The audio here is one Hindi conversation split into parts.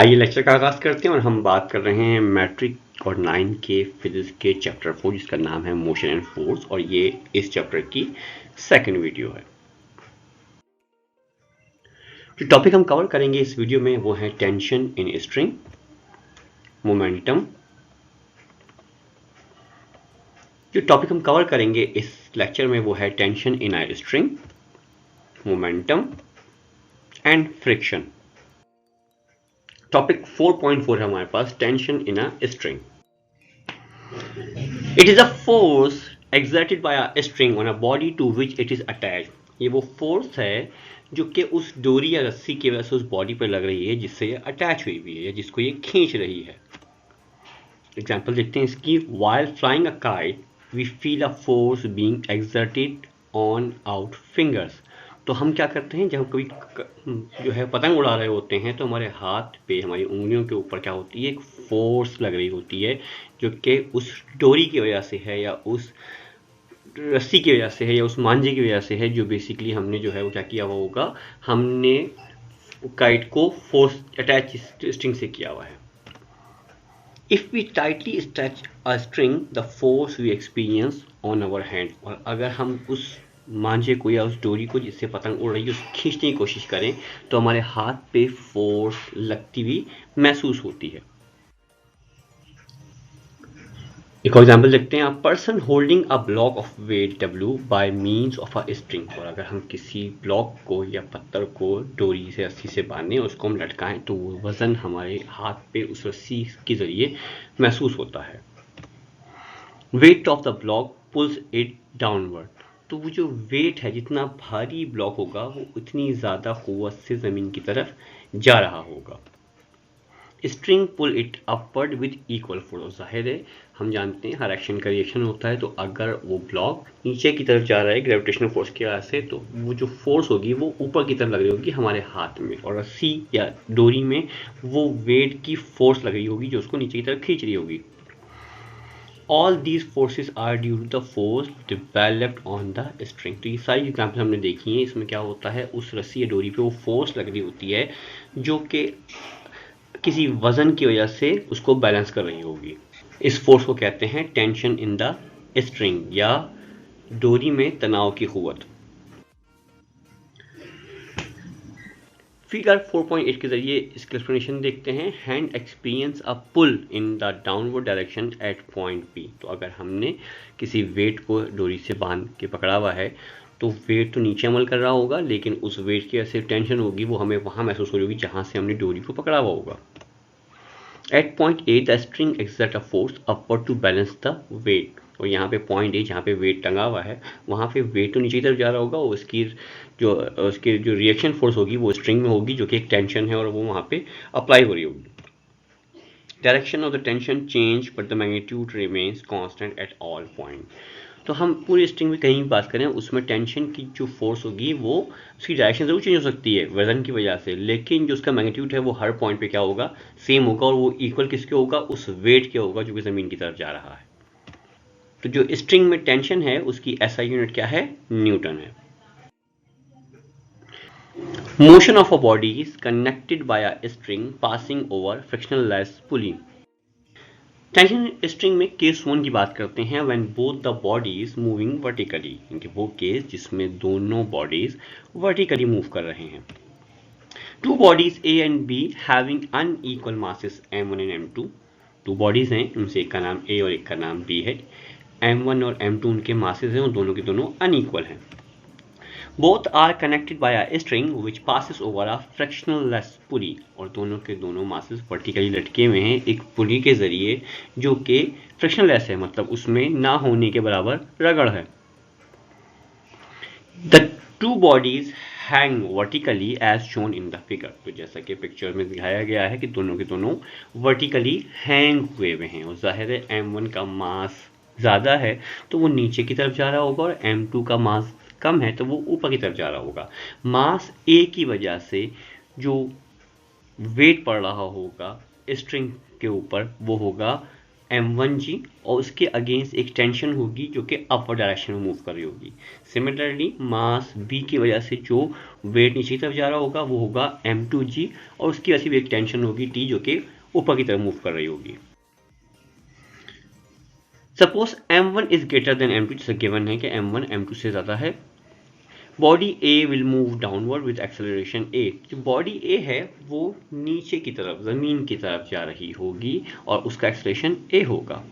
आइए लेक्चर का आगाज करते हैं और हम बात कर रहे हैं मैट्रिक और 9 के फिजिक्स के चैप्टर 4 जिसका नाम है मोशन एंड फोर्स और ये इस चैप्टर की सेकंड वीडियो है। जो टॉपिक हम कवर करेंगे इस वीडियो में वो है टेंशन इन स्ट्रिंग, मोमेंटम। जो टॉपिक हम कवर करेंगे इस लेक्चर में वो है tension in a string, momentum and friction. Topic 4.4 है हमारे पास, tension in a string. It is a force exerted by a string on a body to which it is attached। ये वो फोर्स है जो कि उस डोरी या रस्सी की वजह से उस बॉडी पर लग रही है जिससे ये अटैच हुई हुई है या जिसको ये खींच रही है। एग्जाम्पल देखते हैं इसकी। while flying a kite we feel a force being exerted on our fingers। तो हम क्या करते हैं, जब कभी जो है पतंग उड़ा रहे होते हैं तो हमारे हाथ पे, हमारी उंगलियों के ऊपर क्या होती है, एक फोर्स लग रही होती है जो कि उस डोरी की वजह से है या उस रस्सी की वजह से है या उस मांझे की वजह से है, जो बेसिकली हमने जो है वो क्या किया हुआ होगा, हमने काइट को फोर्स अटैच स्ट्रिंग से किया हुआ है। If we tightly stretch a string, the force we experience on our hand। और अगर हम उस मांझे को या उस डोरी को जिससे पतंग उड़ रही है उसको खींचने की कोशिश करें तो हमारे हाथ पे फोर्स लगती हुई महसूस होती है। एक और एग्जाम्पल देखते हैं। Person holding a block of weight W by means of a string. और अगर हम किसी ब्लॉक को या पत्थर को डोरी से, रस्सी से बांधें और उसको हम लटकाएं तो वो वजन हमारे हाथ पे उस रस्सी के जरिए महसूस होता है। Weight of the block pulls it downward. तो वो जो वेट है, जितना भारी ब्लॉक होगा वो उतनी ज़्यादा कुव्वत से ज़मीन की तरफ जा रहा होगा। String pull it upward with equal force. जाहिर है हम जानते हैं हर एक्शन का रिएक्शन होता है, तो अगर वो ब्लॉक नीचे की तरफ जा रहा है ग्रेविटेशनल फोर्स की वजह से, तो वो जो फोर्स होगी वो ऊपर की तरफ लग रही होगी हमारे हाथ में, और रस्सी या डोरी में वो वेट की फोर्स लग रही होगी जो उसको नीचे की तरफ खींच रही होगी। All these forces are due to the force developed on the string. तो ये सारी एग्जाम्पल हमने देखी हैं। इसमें क्या होता है, उस रस्सी या डोरी पे वो फोर्स लग रही होती है जो कि किसी वजन की वजह से उसको बैलेंस कर रही होगी। इस फोर्स को कहते हैं टेंशन इन द स्ट्रिंग या डोरी में तनाव की कुव्वत। फिगर 4.8 के जरिए इसकी एक्सप्लेनेशन देखते हैं। Hand experience a pull in the downward direction at point P। तो अगर हमने किसी वेट को डोरी से बांध के पकड़ा हुआ है तो वेट तो नीचे अमल कर रहा होगा, लेकिन उस वेट की वजह से टेंशन होगी वो हमें वहां महसूस हो रही होगी जहां से हमने डोरी को पकड़ा हुआ होगा। At point A the string exert a force upward to balance the weight. और यहाँ पे पॉइंट A जहाँ पे वेट टंगा हुआ है वहाँ पे वेट तो नीचे की तरफ जा रहा होगा, उसकी जो रिएक्शन फोर्स होगी वो स्ट्रिंग में होगी जो कि एक टेंशन है और वो वहाँ पे अप्लाई हो रही होगी। Direction of the tension change but the magnitude remains constant at all point. तो हम पूरी स्ट्रिंग में कहीं भी बात करें उसमें टेंशन की जो फोर्स होगी वो उसकी डायरेक्शन जरूर चेंज हो सकती है वजन की वजह से, लेकिन जो उसका मैग्नीट्यूड है वो हर पॉइंट पे क्या होगा, सेम होगा, और वो इक्वल किसके होगा, उस वेट के होगा जो कि ज़मीन की तरफ जा रहा है। तो जो स्ट्रिंग में टेंशन है उसकी SI यूनिट क्या है, न्यूटन है। Motion of a body is connected by a string passing over frictionless pulley. Tension string में केस 1 की बात करते हैं। When both the bodies moving vertically, वो केस जिसमें दोनों बॉडीज वर्टिकली मूव कर रहे हैं। Two bodies A and B having unequal masses M1 and M2। Two bodies हैं, उनसे एक का नाम A और एक का नाम B है। M1 और M2 उनके मासेस हैं और दोनों के दोनों अनइक्वल हैं। Both are connected by a string which passes over a frictionless pulley. और दोनों के दोनों मासेस वर्टिकली लटके हुए हैं एक पुली के जरिए जो कि फ्रिक्शनलेस है, मतलब उसमें ना होने के बराबर रगड़ है। The two bodies hang vertically as shown in the figure. तो जैसा कि पिक्चर में दिखाया गया है कि दोनों के दोनों वर्टिकली हैंग हुए हुए हैं, और जाहिर है M1 का मास ज़्यादा है तो वो नीचे की तरफ जा रहा होगा और M2 का मास कम है तो वो ऊपर की तरफ जा रहा होगा। मास A की वजह से जो वेट पड़ रहा होगा स्ट्रिंग के ऊपर वो होगा m1g और उसके अगेंस्ट एक टेंशन होगी जो कि अपवर्ड डायरेक्शन में मूव कर रही होगी। सिमिलरली मास b की वजह से जो वेट नीचे की तरफ जा रहा होगा वो होगा m2g और उसकी वजह से भी एक टेंशन होगी t जो कि ऊपर की तरफ मूव कर रही होगी। Suppose m1 is greater then m2, जैसे गिवन है कि m1 m2 से ज़्यादा है। Body A will move downward with acceleration a. जो बॉडी ए है वो नीचे की तरफ ज़मीन की तरफ जा रही होगी और उसका एक्सेलरेशन ए होगा।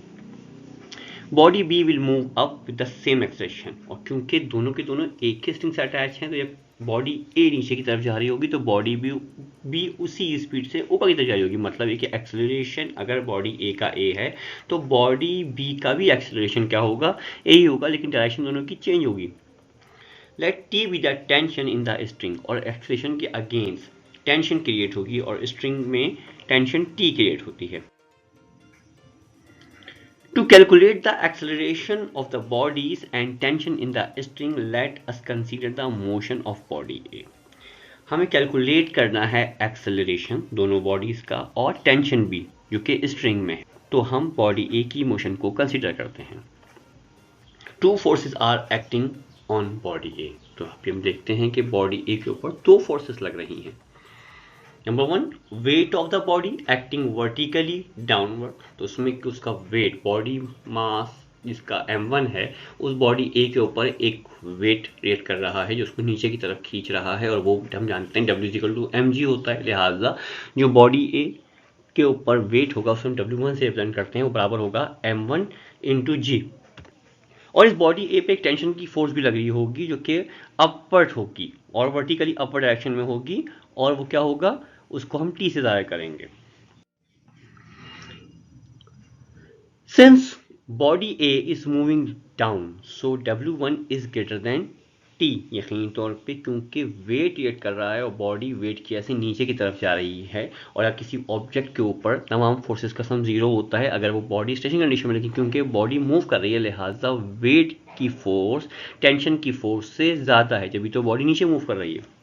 Body B will move up with the same acceleration, और क्योंकि दोनों के दोनों एक ही स्ट्रिंग से अटैच हैं तो जब बॉडी ए नीचे की तरफ जा रही होगी तो बॉडी बी उसी स्पीड से ऊपर की तरफ जा रही होगी। मतलब ये कि एक्सेलरेशन अगर बॉडी ए का ए है तो बॉडी बी का भी एक्सेलरेशन क्या होगा, ए ही होगा, लेकिन डायरेक्शन दोनों की चेंज होगी। Let T be the tension in the string, और एक्सेलरेशन के अगेंस्ट टेंशन क्रिएट होगी और स्ट्रिंग में टेंशन टी क्रिएट होती है। To calculate the acceleration of the bodies and tension in the string, let us consider the motion of body A. हमें कैलकुलेट करना है एक्सेलरेशन दोनों बॉडीज का और टेंशन भी जो कि स्ट्रिंग में है, तो हम बॉडी ए की मोशन को कंसीडर करते हैं। Two forces are acting on body A, तो अभी हम देखते हैं कि बॉडी ए के ऊपर दो फोर्सेस लग रही हैं। Number one, wait of the body acting vertically downward, तो उसमें उसका वेट बॉडी मास जिसका m1 है उस बॉडी ए के ऊपर एक वेट क्रिएट कर रहा है जो उसको नीचे की तरफ खींच रहा है, और वो हम जानते हैं W=mg होता है। लिहाजा जो बॉडी ए के ऊपर वेट होगा उसको हम W1 से रिप्रेजेंट करते हैं, वो बराबर होगा m1 × g। और इस बॉडी ए पे एक टेंशन की फोर्स भी लग रही होगी जो कि अपवर्ड होगी और वर्टिकली अपवर्ड डायरेक्शन में होगी, और वो क्या होगा, उसको हम टी से ज़ाहिर करेंगे। Since body A is moving down so W1 is greater then T, यकीनी तौर पे क्योंकि वेट क्रिएट कर रहा है और बॉडी वेट की ऐसे नीचे की तरफ जा रही है, और अगर किसी ऑब्जेक्ट के ऊपर तमाम फोर्सेस का सम जीरो होता है अगर वो बॉडी स्टेशनरी कंडीशन में, लेकिन क्योंकि बॉडी मूव कर रही है लिहाजा वेट की फोर्स टेंशन की फोर्स से ज़्यादा है, जब तो बॉडी नीचे मूव कर रही है।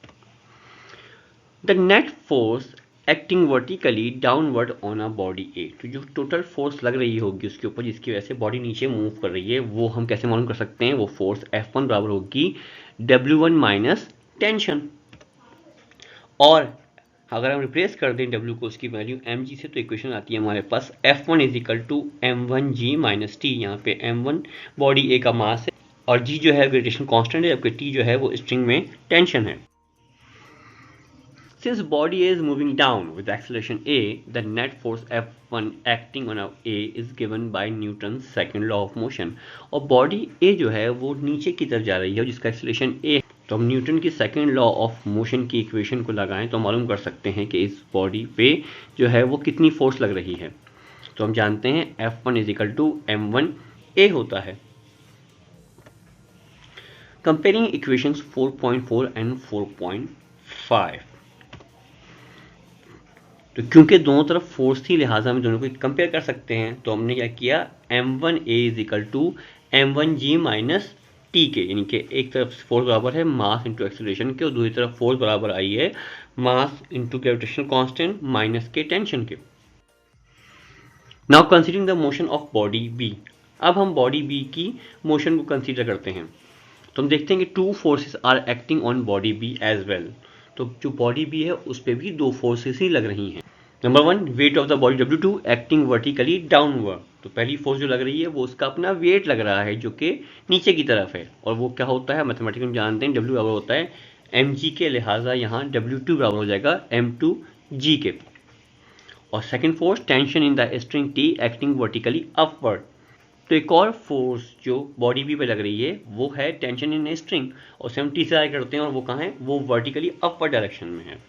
The net force acting vertically downward on a body A, तो जो टोटल फोर्स लग रही होगी उसके ऊपर जिसकी वजह से बॉडी नीचे मूव कर रही है वो हम कैसे मालूम कर सकते हैं, वो फोर्स F1 बराबर होगी W1 माइनस टेंशन। और अगर हम रिप्लेस कर दें W को उसकी वैल्यू mg से तो इक्वेशन आती है हमारे पास F1 = m1g माइनस टी। यहाँ पे m1 बॉडी ए का मास है और g जो है ग्रेविटेशन कांस्टेंट है, जबकि t जो है वो स्ट्रिंग में टेंशन है। Since body A is moving down with acceleration a, the net force F1 acting on A is given by Newton's second law of motion। और बॉडी A जो है वो नीचे की तरफ जा रही है जिसका एक्सेलरेशन a, तो हम न्यूटन की सेकंड लॉ ऑफ मोशन की इक्वेशन को लगाएं तो मालूम कर सकते हैं कि इस बॉडी पे जो है वो कितनी फोर्स लग रही है। तो हम जानते हैं F1 = m1a होता है। कंपेयरिंग इक्वेशंस 4.4 एंड 4.5, तो क्योंकि दोनों तरफ फोर्स थी लिहाजा हम दोनों को कंपेयर कर सकते हैं, तो हमने क्या किया m1a = m1g माइनस टी के, यानी कि एक तरफ फोर्स बराबर है मास इंटू एक्सेलरेशन के और दूसरी तरफ फोर्स बराबर आई है mass into gravitational constant minus के टेंशन के। Now considering the motion of body B, अब हम बॉडी बी की मोशन को कंसीडर करते हैं तो हम देखते हैं कि two forces are acting on body B as well, तो जो बॉडी बी है उस पर भी दो फोर्सेस ही लग रही हैं। Number one, wait of the body W2 acting vertically downward, तो पहली फोर्स जो लग रही है वो उसका अपना वेट लग रहा है जो कि नीचे की तरफ है, और वो क्या होता है मैथमेटिकली जानते हैं W बराबर होता है mg के, लिहाजा यहाँ W2 बराबर हो जाएगा m2g के। और second force tension in the string T acting vertically upward, तो एक और फोर्स जो बॉडी बी पे लग रही है वो है टेंशन इन स्ट्रिंग, और उसे हम टी से करते हैं और वो कहाँ है, वो वर्टिकली अपवर्ड डायरेक्शन में है।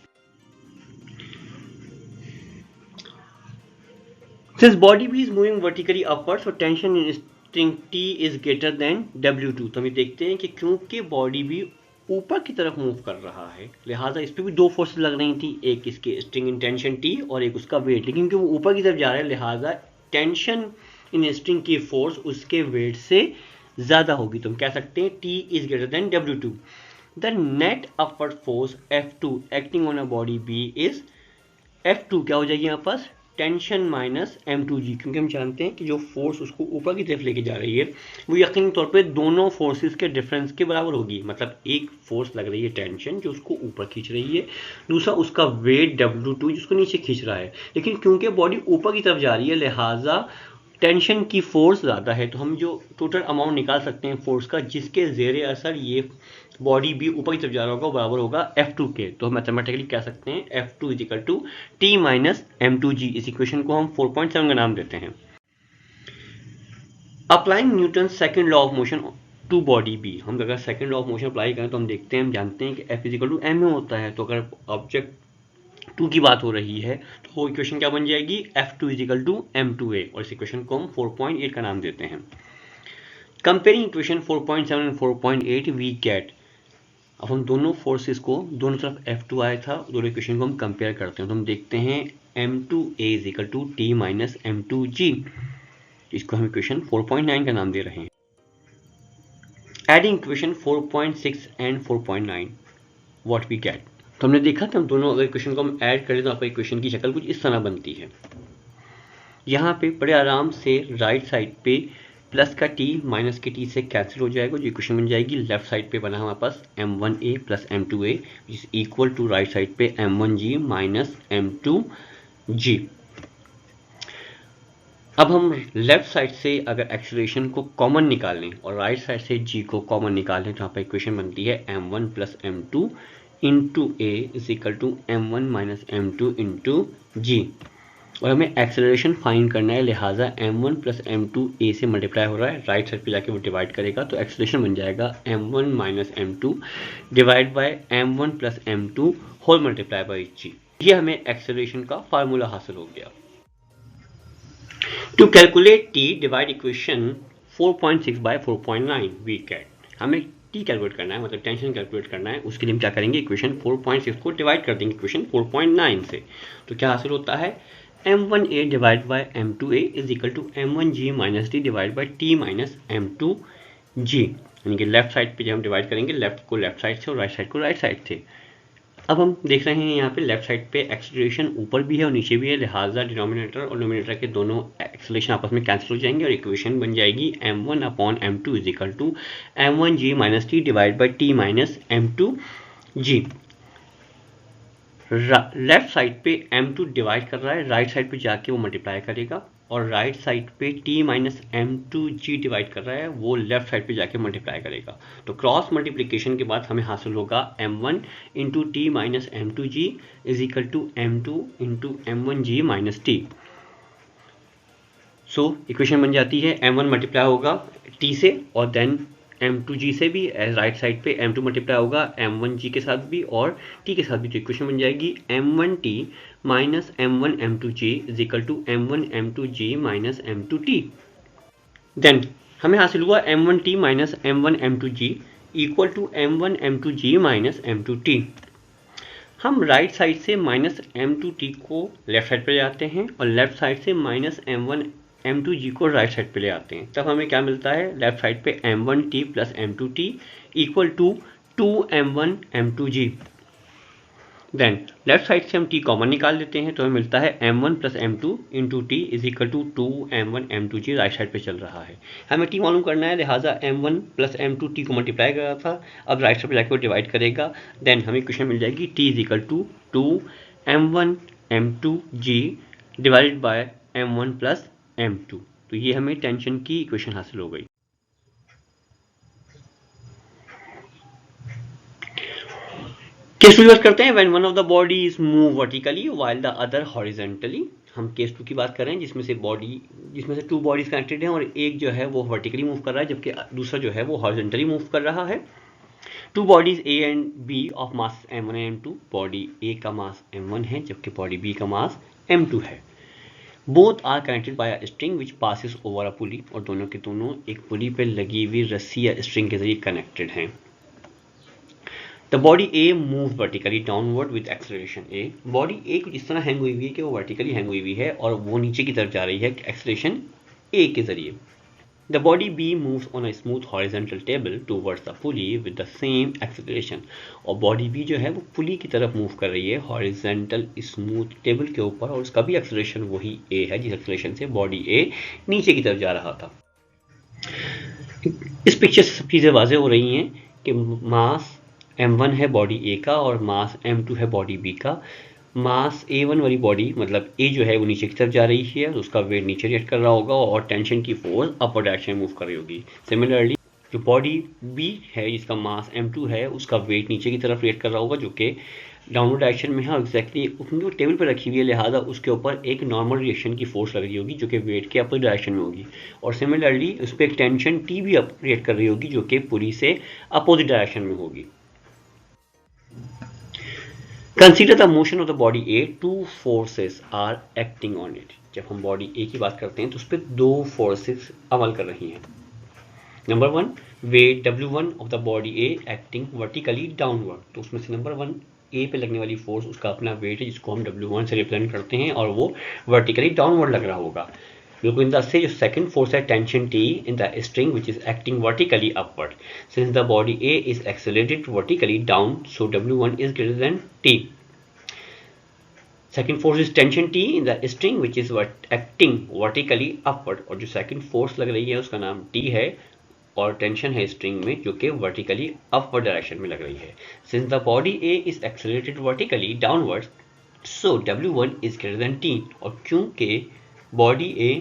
Since body B is moving vertically upward so tension in string T is greater than W2, तो हम देखते हैं कि क्योंकि बॉडी बी ऊपर की तरफ मूव कर रहा है लिहाजा इस पर भी दो फोर्सेस लग रही थी, एक इसके स्ट्रिंग इन टेंशन T और एक उसका वेट, लेकिन क्योंकि वो ऊपर की तरफ जा रहा है लिहाजा टेंशन इन स्ट्रिंग की फोर्स उसके वेट से ज़्यादा होगी, तो हम कह सकते हैं T is greater than W2। The net upward force F2 acting on a body B is F2 क्या हो जाएगी यहाँ पास टेंशन माइनस m2g, क्योंकि हम जानते हैं कि जो फोर्स उसको ऊपर की तरफ लेके जा रही है वो यकीनी तौर पे दोनों फोर्सेस के डिफरेंस के बराबर होगी। मतलब एक फोर्स लग रही है टेंशन जो उसको ऊपर खींच रही है, दूसरा उसका वेट W2 जिसको नीचे खींच रहा है। लेकिन क्योंकि बॉडी ऊपर की तरफ जा रही है लिहाजा टेंशन की फोर्स ज़्यादा है, तो हम जो टोटल अमाउंट निकाल सकते हैं फोर्स का जिसके जेर असर ये बॉडी भी ऊपर की तरफ जा रहा होगा, बराबर होगा F2 के। तो हम मैथमेटिकली कह सकते हैं F2 is equal to T minus M2G। इस इक्वेशन को हम 4.7 का नाम देते हैं। Applying Newton second law of motion to body B, हम अगर second law of motion apply करें तो हम देखते हैं, हम जानते हैं कि F is equal to M में होता है। तो अगर ऑब्जेक्ट 2 की बात हो रही है तो वो इक्वेशन क्या बन जाएगी, F2 is equal to M2A, और इस इक्वेशन को हम 4.8 का नाम देते हैं। Comparing equation 4.7 and 4.8 we get, अब हम दोनों फोर्सेस को, दोनों तरफ F2 आया था, दोनों इक्वेशन को हम कंपेयर करते हैं तो हम देखते हैं M2A is equal to T minus M2G, इसको हम इक्वेशन 4.9 का नाम दे रहे हैं। Adding equation 4.6 and 4.9 what we get, तो हमने देखा कि हम दोनों अगर इक्वेशन को हम ऐड करें तो आपको इक्वेशन की शक्ल कुछ इस तरह बनती है। यहाँ पे बड़े आराम से राइट साइड पे प्लस का t माइनस के t से कैंसिल हो जाएगा, जो इक्वेशन बन जाएगी लेफ्ट साइड पे बना हमारे पास m1a plus m2a is equal to right side पे m1g माइनस m2g। अब हम लेफ्ट साइड से अगर एक्सीलरेशन को कॉमन निकालें और राइट साइड से g को कॉमन निकालें तो यहाँ पर इक्वेशन बनती है m1 plus m2 into a is equal to m1 minus m2 into g, और हमें एक्सेलरेशन फाइंड करना है लिहाजा m1 प्लस m2 a से मल्टीप्लाई हो रहा है, राइट साइड पे जाके वो डिवाइड करेगा तो एक्सेलरेशन बन जाएगा m1 minus m2 divide by m1 plus m2 whole multiply by g। ये हमें एक्सेलरेशन का फार्मूला हासिल हो गया। To calculate t divide equation 4.6 by 4.9 we get, हमें t कैलकुलेट करना है, मतलब टेंशन कैलकुलेट करना है, उसके लिए हम क्या करेंगे, इक्वेशन 4.6 को डिवाइड कर देंगे इक्वेशन 4.9 से। तो क्या हासिल होता है, m1a divide by m2a is equal to m1g minus t divide by t minus m2g, यानी कि लेफ्ट साइड पे जब हम डिवाइड करेंगे लेफ्ट को लेफ्ट साइड से और राइट साइड को राइट साइड से। अब हम देख रहे हैं यहाँ पे लेफ्ट साइड पे एक्सेलरेशन ऊपर भी है और नीचे भी है, लिहाजा डिनोमिनेटर और नोमिनेटर के दोनों एक्सेलरेशन आपस में कैंसिल हो जाएंगे और इक्वेशन बन जाएगी m1 upon m2 is equal to m1g minus t divide by t minus m2g। Left side पे m2 डिवाइड कर रहा है, राइट साइड पे जाके वो मल्टीप्लाई करेगा, और राइट साइड पे t माइनस m2g डिवाइड कर रहा है, वो लेफ्ट साइड पे जाके मल्टीप्लाई करेगा। तो क्रॉस मल्टीप्लिकेशन के बाद हमें हासिल होगा m1 into T minus m2g is equal to m2 into m1g minus t। So equation बन जाती है m1 मल्टीप्लाई होगा t से और देन m2g से भी, राइट साइड पे m2 मल्टीप्लाई होगा m1g के साथ भी और t के साथ भी, तो इक्वेशन बन जाएगी m1t minus m1 m2g is equal to m1 m2g minus m2t। Then हमें हासिल हुआ m1t minus m1 m2g equal to m1 m2g minus m2t। हम राइट साइड से माइनस m2t को लेफ्ट साइड पे ले आते हैं और लेफ्ट साइड से माइनस m1 m2g को राइट साइड पे ले आते हैं, तब हमें क्या मिलता है, लेफ्ट साइड पे m1t plus m2t equal to 2m1 m2g। Then left side से हम t कॉमन निकाल लेते हैं तो हमें मिलता है m1 plus m2 into t is equal to 2m1 m2g, right side पे चल रहा है, हमें t मालूम करना है, लिहाजा m1 प्लस m2 t को मल्टीप्लाई करा था, अब राइट साइड पे जाकर डिवाइड करेगा, देन हमें इक्वेशन मिल जाएगी t is equal to 2m1 m2g divided by m1 plus m2। तो ये हमें टेंशन की इक्वेशन हासिल हो गई। केस 2 यूज करते हैं, when one of the body is move vertically while the other horizontally. हम केस 2 की बात कर रहे हैं जिसमें से 2 बॉडीज कनेक्टेड हैं और एक जो है वो वर्टिकली मूव कर रहा है जबकि दूसरा जो है वो हॉरिजॉन्टली मूव कर रहा है। 2 bodies A and B of mass m1 and m2, body A का मास m1 है जबकि बॉडी B का मास m2 है। Both are connected by a string which passes over a pulley, और दोनों के दोनों एक पुली पे लगी हुई रस्सी या स्ट्रिंग के जरिए कनेक्टेड हैं। The body A move vertically downward with acceleration a, body A कुछ इस तरह हैंग हुई है कि वो वर्टिकली हैंग हुई है और वो नीचे की तरफ जा रही है एक्सेलरेशन a के जरिए। The body B moves on a smooth horizontal table towards the pulley with the same acceleration. और body B जो है वो पुली की तरफ मूव कर रही है हॉरिजेंटल स्मूथ टेबल के ऊपर, और उसका भी एक्सेलरेशन वही A है जिस एक्सेलरेशन से बॉडी A नीचे की तरफ जा रहा था। इस पिक्चर से सब चीज़ें वाज़ेह हो रही हैं कि मास m1 है बॉडी A का और मास m2 है बॉडी B का। मास A1 वाली बॉडी मतलब A जो है वो नीचे की तरफ जा रही है, तो उसका वेट नीचे रिएक्ट कर रहा होगा और टेंशन की फोर्स अपर डायरेक्शन में मूव कर रही होगी। सिमिलरली जो बॉडी B है जिसका मास m2 है उसका वेट नीचे की तरफ रिएक्ट कर रहा होगा जो कि डाउनवर्ड डायरेक्शन में है, और एक्जैक्टली वो टेबल पर रखी हुई है, लिहाजा उसके ऊपर एक नॉर्मल रिएक्शन की फोर्स लग रही होगी जो कि वेट के अपर डायरेक्शन में होगी, और सिमिलरली उस पर एक टेंशन T भी रिएक्ट कर रही होगी जो कि पुली से अपोजिट डायरेक्शन में होगी। Consider the motion of the body A. Two forces are acting on it. जब हम बॉडी A की बात करते हैं तो उस पर दो फोर्सेस अमल कर रही हैं। Number one, weight W1 of the body A acting vertically downward, तो उसमें से नंबर वन A पे लगने वाली फोर्स उसका अपना वेट है जिसको हम W1 से रिप्रेजेंट करते हैं और वो वर्टिकली डाउनवर्ड लग रहा होगा। बिल्कुल इन द से जो सेकंड फोर्स है tension T in the string which is acting vertically upward, since the body A is accelerated vertically down so W1 is greater than T. Second force is tension T in the string which is acting vertically upward, और जो second force लग रही है उसका नाम T है और टेंशन है स्ट्रिंग में जो कि वर्टिकली अपवर्ड डायरेक्शन में लग रही है। Since the body A is accelerated vertically downwards, so W1 is greater than T, और क्योंकि बॉडी A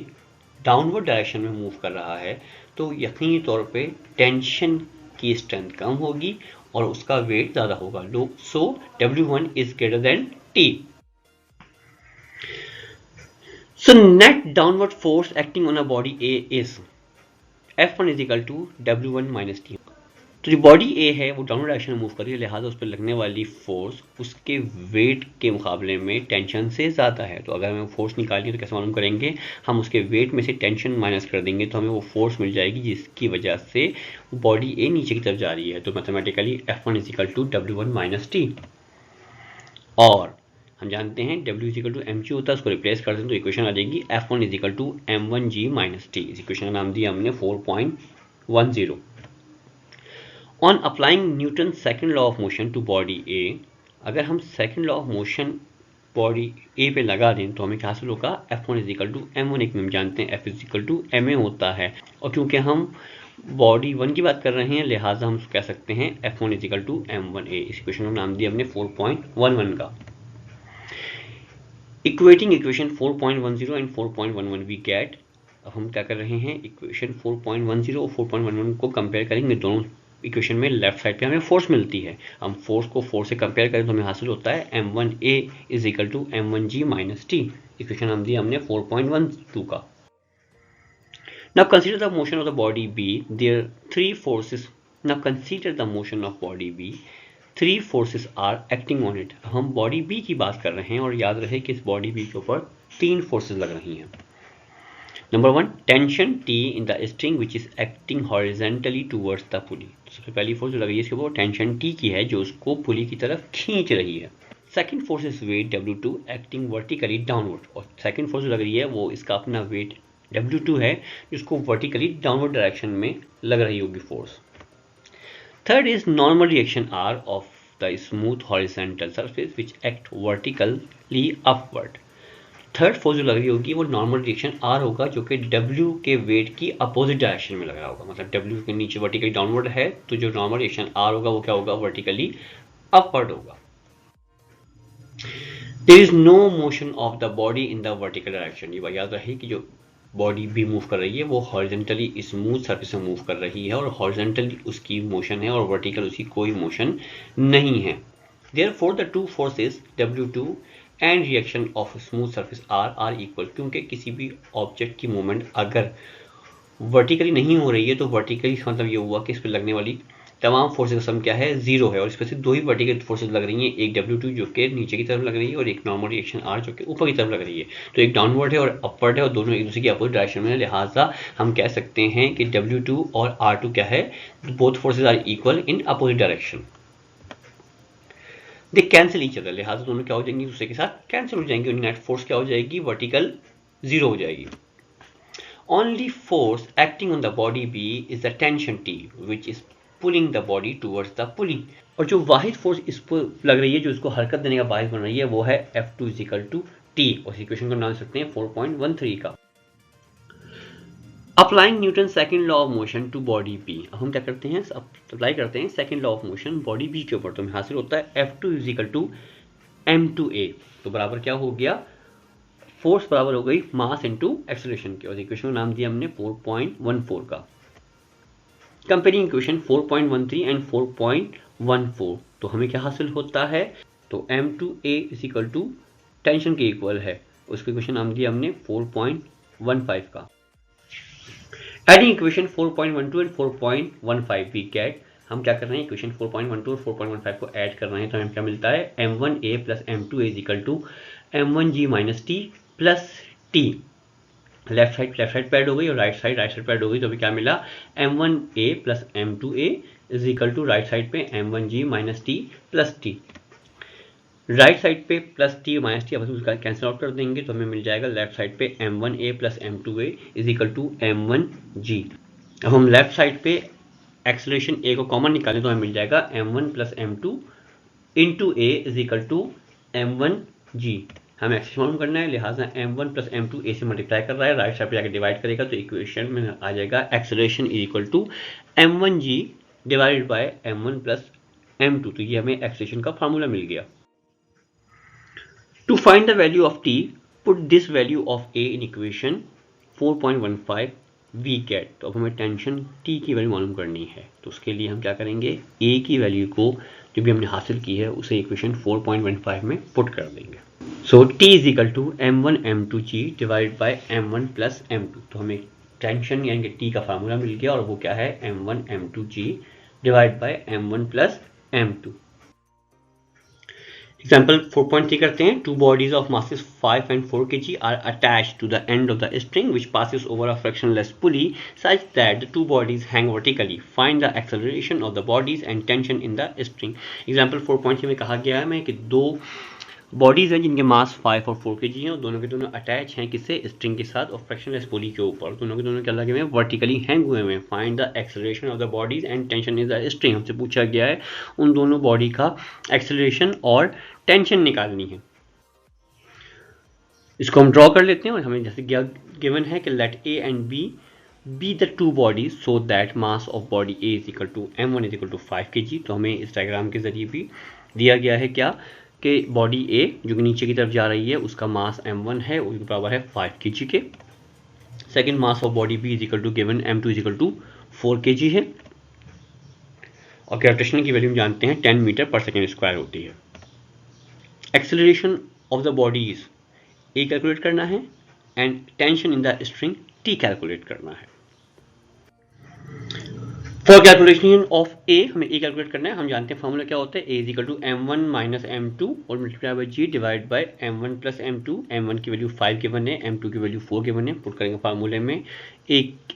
डाउनवर्ड डायरेक्शन में मूव कर रहा है तो यकीनी तौर पे टेंशन की स्ट्रेंथ कम होगी और उसका वेट ज़्यादा होगा। So W1 is greater than T. So net downward force acting on a body A is F1 is equal to W1 minus T. तो जो बॉडी A है वो डाउनवर्ड डायरेक्शन में मूव कर रही है, लिहाजा उस पर लगने वाली फोर्स उसके वेट के मुकाबले में टेंशन से ज़्यादा है। तो अगर हमें फोर्स निकालनी है तो कैसे मालूम करेंगे, हम उसके वेट में से टेंशन माइनस कर देंगे तो हमें वो फोर्स मिल जाएगी जिसकी वजह से बॉडी A नीचे की तरफ जा रही है। तो mathematically F1 is equal to W1 minus T, और हम जानते हैं W is equal to mg होता है, उसको रिप्लेस कर दें तो इक्वेशन आ जाएगी F1 is equal to m1g minus T. इस इक्वेशन का नाम दिया हमने 4.10। On applying Newton second law of motion to body A, अगर हम second law of motion body A पे लगा दें तो हमें क्या हासिल होगा, F1 is equal to m1, एक हम जानते हैं F is equal to ma होता है, और क्योंकि हम बॉडी 1 की बात कर रहे हैं लिहाजा हम कह सकते हैं F1 is equal to m1a। इस इक्वेशन का नाम दिया हमने 4.11 का। Equating equation 4.10 and 4.11 we get, अब हम क्या कर रहे हैं, इक्वेशन 4.10 और 4.11 को कंपेयर करेंगे, दोनों इक्वेशन में लेफ्ट साइड पे हमें फोर्स मिलती है, हम फोर्स को 4 से कंपेयर करें तो हमें हासिल होता है m1a is equal to m1g minus T. Equation नाम दिया हमने 4.12 का। Now consider the motion of the body B. There are three forces. Now consider the motion of body B. Three forces are acting on it. हम बॉडी B की बात कर रहे हैं और याद रहे कि इस बॉडी B के ऊपर तीन फोर्सेस लग रही हैं। Number one, tension T in the string which is acting horizontally towards the pulley. सबसे पहली फोर्स जो लग रही है इसके ऊपर टेंशन T की है जो उसको पुली की तरफ खींच रही है। Second force is weight W2 acting vertically downward, और सेकेंड फोर्स जो लग रही है वो इसका अपना वेट W2 है जिसको वर्टिकली डाउनवर्ड डायरेक्शन में लग रही होगी force. Third is normal reaction R of the smooth horizontal surface which act vertically upward. Third force जो लग रही होगी वो नॉर्मल रिएक्शन R होगा जो कि W के वेट की अपोजिट डायरेक्शन में लग रहा होगा, मतलब W के नीचे वर्टिकली डाउनवर्ड है तो जो नॉर्मल रिएक्शन R होगा वो क्या होगा, वर्टिकली अपवर्ड होगा। There is no motion of the body in the vertical direction. ये बात याद रहे कि जो बॉडी भी मूव कर रही है वो हॉरिजॉन्टली स्मूथ सरफेस में मूव कर रही है और हॉरिजॉन्टली उसकी मोशन है और वर्टिकल उसकी कोई मोशन नहीं है। Therefore the two forces W2 and reaction of smooth surface are equal, क्योंकि किसी भी ऑब्जेक्ट की मूवमेंट अगर वर्टिकली नहीं हो रही है तो वर्टिकली मतलब ये हुआ कि इस पर लगने वाली तमाम फोर्सेस का सम क्या है, जीरो है, और इस पर सिर्फ दो ही वर्टिकल फोर्सेस लग रही हैं, एक W2 जो कि नीचे की तरफ लग रही है और एक नॉर्मल रिएक्शन R जो कि ऊपर की तरफ लग रही है। तो एक डाउनवर्ड है और अपवर्ड है और दोनों एक दूसरे की अपोजिट डायरेक्शन में है, लिहाजा हम कह सकते हैं कि W2 और R2 क्या है, both forces are equal in opposite direction. They cancel each other, लिहाजा दोनों क्या हो जाएंगे, दूसरे के साथ कैंसिल हो जाएंगे, नेट फोर्स क्या हो जाएगी, वर्टिकल जीरो हो जाएगी। Only force acting on the body B is the tension T, which is pulling the body towards the pulley. और जो वाहिद फोर्स इस पर लग रही है, जो इसको हरकत देने का बायस बन रही है, वो है F2 इक्वल टू T, और इक्वेशन को नाम सकते हैं 4.13 का। Applying Newton second law of motion to body B. अब हम क्या करते हैं, अप्लाई करते हैं second law of motion body B के ऊपर, तो हमें हासिल होता है F2 इक्वल टू m2a, तो बराबर क्या हो गया, फोर्स बराबर हो गई मास इनटू एक्सेलरेशन के, और इक्वेशन का नाम दिया हमने 4.14 का। कंपेयरिंग इक्वेशन 4.13 एंड 4.14, तो हमें क्या हासिल होता है, तो m2a is equal to tension के इक्वल है, उसका इक्वेशन नाम दिया हमने 4.15 का। Adding equation 4.12 and 4.15 we get, हम क्या कर रहे हैं, इक्वेशन 4.12 और 4.15 को ऐड कर रहे हैं, तो हमें क्या मिलता है, m1a plus m2a is equal to m1g minus T plus T. Left side पैड हो गई और राइट साइड पैड हो गई, तो अभी क्या मिला, m1a plus m2a is equal to right side पे m1g minus T plus T. Right side पे प्लस टी माइनस टी, अब उसका कैंसिल आउट कर देंगे, तो हमें मिल जाएगा लेफ्ट साइड पे m1a plus m2a is equal to m1g। अब हम लेफ्ट साइड पे एक्सेलरेशन a को कॉमन निकालें, तो हमें मिल जाएगा m1 plus m2 into a is equal to m1g। हमें एक्सेलरेशन मालूम करना है, लिहाजा m1 प्लस m2 a से मल्टीप्लाई कर रहा है, राइट साइड पे जाकर डिवाइड करेगा, तो इक्वेशन में आ जाएगा acceleration is equal to m1g divided by m1 plus m2, तो ये हमें एक्सेलरेशन का फार्मूला मिल गया। To find the value of t, put this value of a in equation 4.15 v get, तो अब हमें टेंशन t की वैल्यू मालूम करनी है, तो उसके लिए हम क्या करेंगे, a की वैल्यू को जो भी हमने हासिल की है उसे इक्वेशन 4.15 में पुट कर देंगे। So t is equal to m1 m2g divide by m1 plus m2, तो हमें टेंशन यानी कि t का फार्मूला मिल गया, और वो क्या है, m1 m2g divide by m1 plus m2। Example 4.3 करते हैं, two bodies of masses 5 and 4 kg are attached to the end of the string which passes over a frictionless pulley such that the two bodies hang vertically. Find the acceleration of the bodies and tension in the string. Example 4.3 में कहा गया है कि दो बॉडीज हैं जिनके मास 5 और 4 kg हैं, और दोनों के दोनों अटैच हैं किससे, स्ट्रिंग के साथ, और फ्रिक्शनलेस पुली के ऊपर, दोनों के दोनों क्या लगे हुए हैं, वर्टिकली हैंग हुए हैं। Find the acceleration of the bodies and tension in the string, हमसे पूछा गया है उन दोनों बॉडी का एक्सेलरेशन और टेंशन निकालनी है। इसको हम ड्रॉ कर लेते हैं, और हमें जैसे गिवन है कि let A and B be the two bodies so that mass of body A is equal to m1 is equal to 5 kg, तो हमें इस डायग्राम के जरिए भी दिया गया है क्या, कि बॉडी ए जो कि नीचे की तरफ जा रही है उसका मास m1 है, उसके बराबर है 5 kg के। Second mass of body B is equal to given m2 is equal to 4 kg है, और ग्रेविटेशन की वैल्यू हम जानते हैं 10 मीटर पर सेकेंड स्क्वायर होती है। Acceleration of the bodies A calculate करना है and tension in the string T calculate करना है। फॉर कैलकुलेशन ऑफ ए हमें ए कैलकुलेट करना है, हम जानते हैं फॉर्मूला क्या होता है, a is equal to m1 minus m2 और multiply by g divide by m1 plus m2। m1 की वैल्यू 5 गिवन है, m2 की वैल्यू 4 गिवन है, पुट करेंगे फार्मूले में,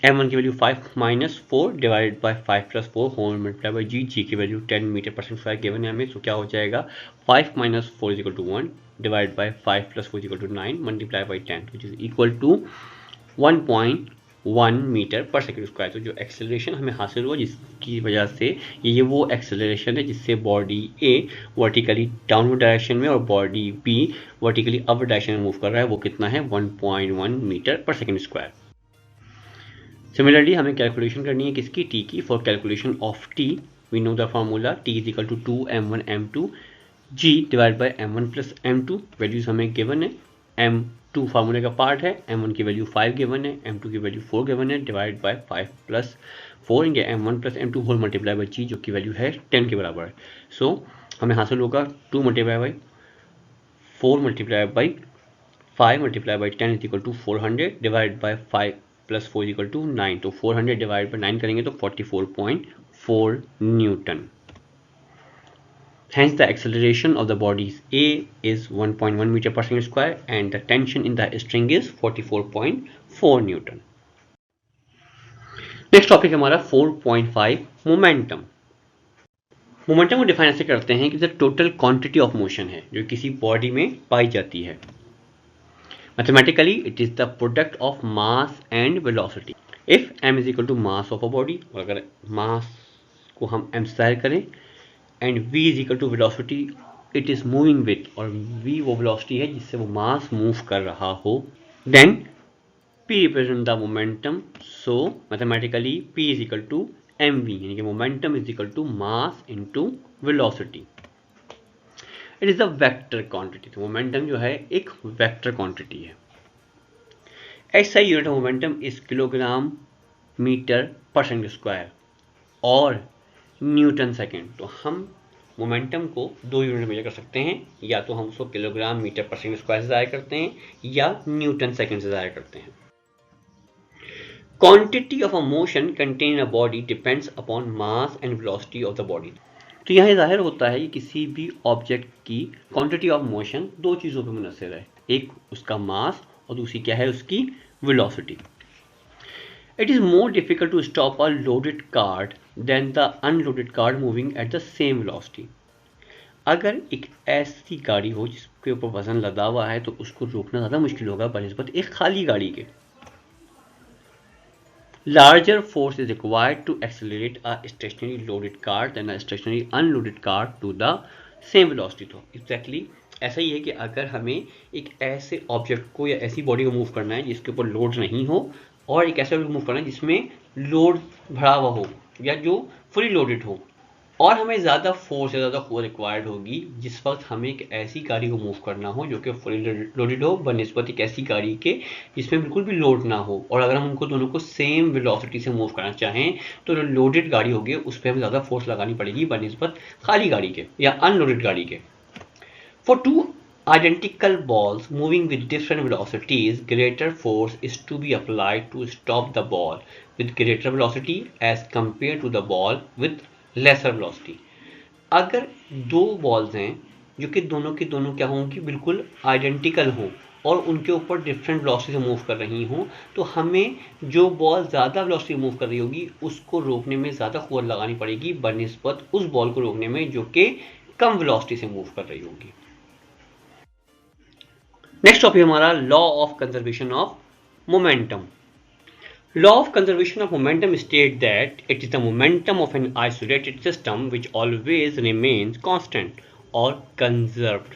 m1 की value 5 minus 4 divide by 5 plus 4 whole multiply by g की value 10 meter per square given है हमें, तो क्या हो जाएगा, 5 minus 4 is equal to 1 divide by 5 plus 4 is equal to 9 multiply by 10 which is equal to 1.1 meter per second square. तो जो एक्सेलरेशन हमें हासिल हुआ जिसकी वजह से ये वो एक्सेलरेशन है जिससे body A vertically downward direction में और body B vertically upward direction में मूव कर रहा है, वो कितना है, 1.1 meter per second square. Similarly हमें कैलकुलेशन करनी है किसकी, टी की। For calculation of T we know the formula, T is equal to 2m1 m2 g divide by m1 plus m2। Values हमें गिवन है, m2 फार्मूले का पार्ट है, m1 की वैल्यू 5 गिवन है, m2 की वैल्यू 4 गिवन है, डिवाइड बाय 5 प्लस 4 इंगे m1 plus m2 whole multiply by g जो की वैल्यू है 10 के बराबर है। सो हमें हासिल होगा 2 multiply by 4 multiply by 5 multiply by 10 is equal to 400 divide by 5 plus 4 equal to 9, तो 400 डिवाइड बाय 9 करेंगे तो 44.4 newton. Hence, the acceleration of the bodies A is 1.1 meter per second square and the tension in the string is 44.4 Newton. Next topic हमारा 4.5 मोमेंटम। मोमेंटम को डिफाइन ऐसे करते हैं कि the total quantity of motion है जो किसी बॉडी में पाई जाती है। Mathematically it is the product of mass and velocity. If m is equal to mass of a body, और अगर मास को हम m से जाहिर करें, and v is equal to velocity it is moving with, और v वो वेलोसिटी है जिससे वो मास मूव कर रहा हो, then p represent the momentum. So mathematically p is equal to mv, यानी कि momentum is equal to mass into velocity. It is a vector quantity. तो मोमेंटम जो है एक वेक्टर क्वांटिटी है। SI unit of momentum is kilogram meter per second square और न्यूटन सेकंड। तो हम मोमेंटम को दो यूनिट में मेजर कर सकते हैं, या तो हम उसको kilogram meter per second square से जाहिर करते हैं या न्यूटन सेकंड से जाहिर करते हैं। Quantity of a motion contain in a body depends upon mass and velocity of the body. तो यहाँ जाहिर होता है कि किसी भी ऑब्जेक्ट की क्वांटिटी ऑफ मोशन दो चीज़ों पर मुनहसर है, एक उसका मास और दूसरी क्या है, उसकी velocity. It is more difficult to stop a loaded cart than the unloaded cart moving at the same velocity. अगर एक ऐसी गाड़ी हो जिसके ऊपर वजन लदा हुआ है तो उसको रोकना ज़्यादा मुश्किल होगा बनिस्बत एक खाली गाड़ी के। Larger force is required to accelerate a stationary loaded cart than a stationary unloaded cart to the same velocity। तो exactly ऐसा ही है कि अगर हमें एक ऐसे ऑब्जेक्ट को या ऐसी बॉडी को मूव करना है जिसके ऊपर लोड नहीं हो, और एक ऐसा मूव करना है जिसमें लोड भरा हुआ हो या जो फुली लोडेड हो, और हमें ज़्यादा फोर्स या ज़्यादा फोर्स रिक्वायर्ड होगी जिस वक्त हमें एक ऐसी गाड़ी को मूव करना हो जो कि फुली लोडेड हो बनिस्बत एक ऐसी गाड़ी के जिसमें बिल्कुल भी लोड ना हो। और अगर हम उनको दोनों को सेम वेलोसिटी से मूव करना चाहें तो जो लोडेड गाड़ी होगी उस पर हमें ज़्यादा फोर्स लगानी पड़ेगी बनिस्बत खाली गाड़ी के या अनलोडेड गाड़ी के। For two identical balls moving with different velocities, greater force is to be applied to stop the ball with greater velocity as compared to the ball with lesser velocity। अगर दो बॉल्स हैं जो कि दोनों की दोनों क्या होंगी, बिल्कुल आइडेंटिकल हों और उनके ऊपर डिफरेंट वेलोसिटी से मूव कर रही हों, तो हमें जो बॉल ज़्यादा वेलोसिटी मूव कर रही होगी उसको रोकने में ज़्यादा फोर्स लगानी पड़ेगी बनिस्बत उस बॉल को रोकने में जो कि कम वेलोसिटी से मूव कर रही होगी। नेक्स्ट टॉपिक हमारा law of conservation of momentum. Law of conservation of momentum states that it is the momentum of an isolated system which always remains constant or conserved।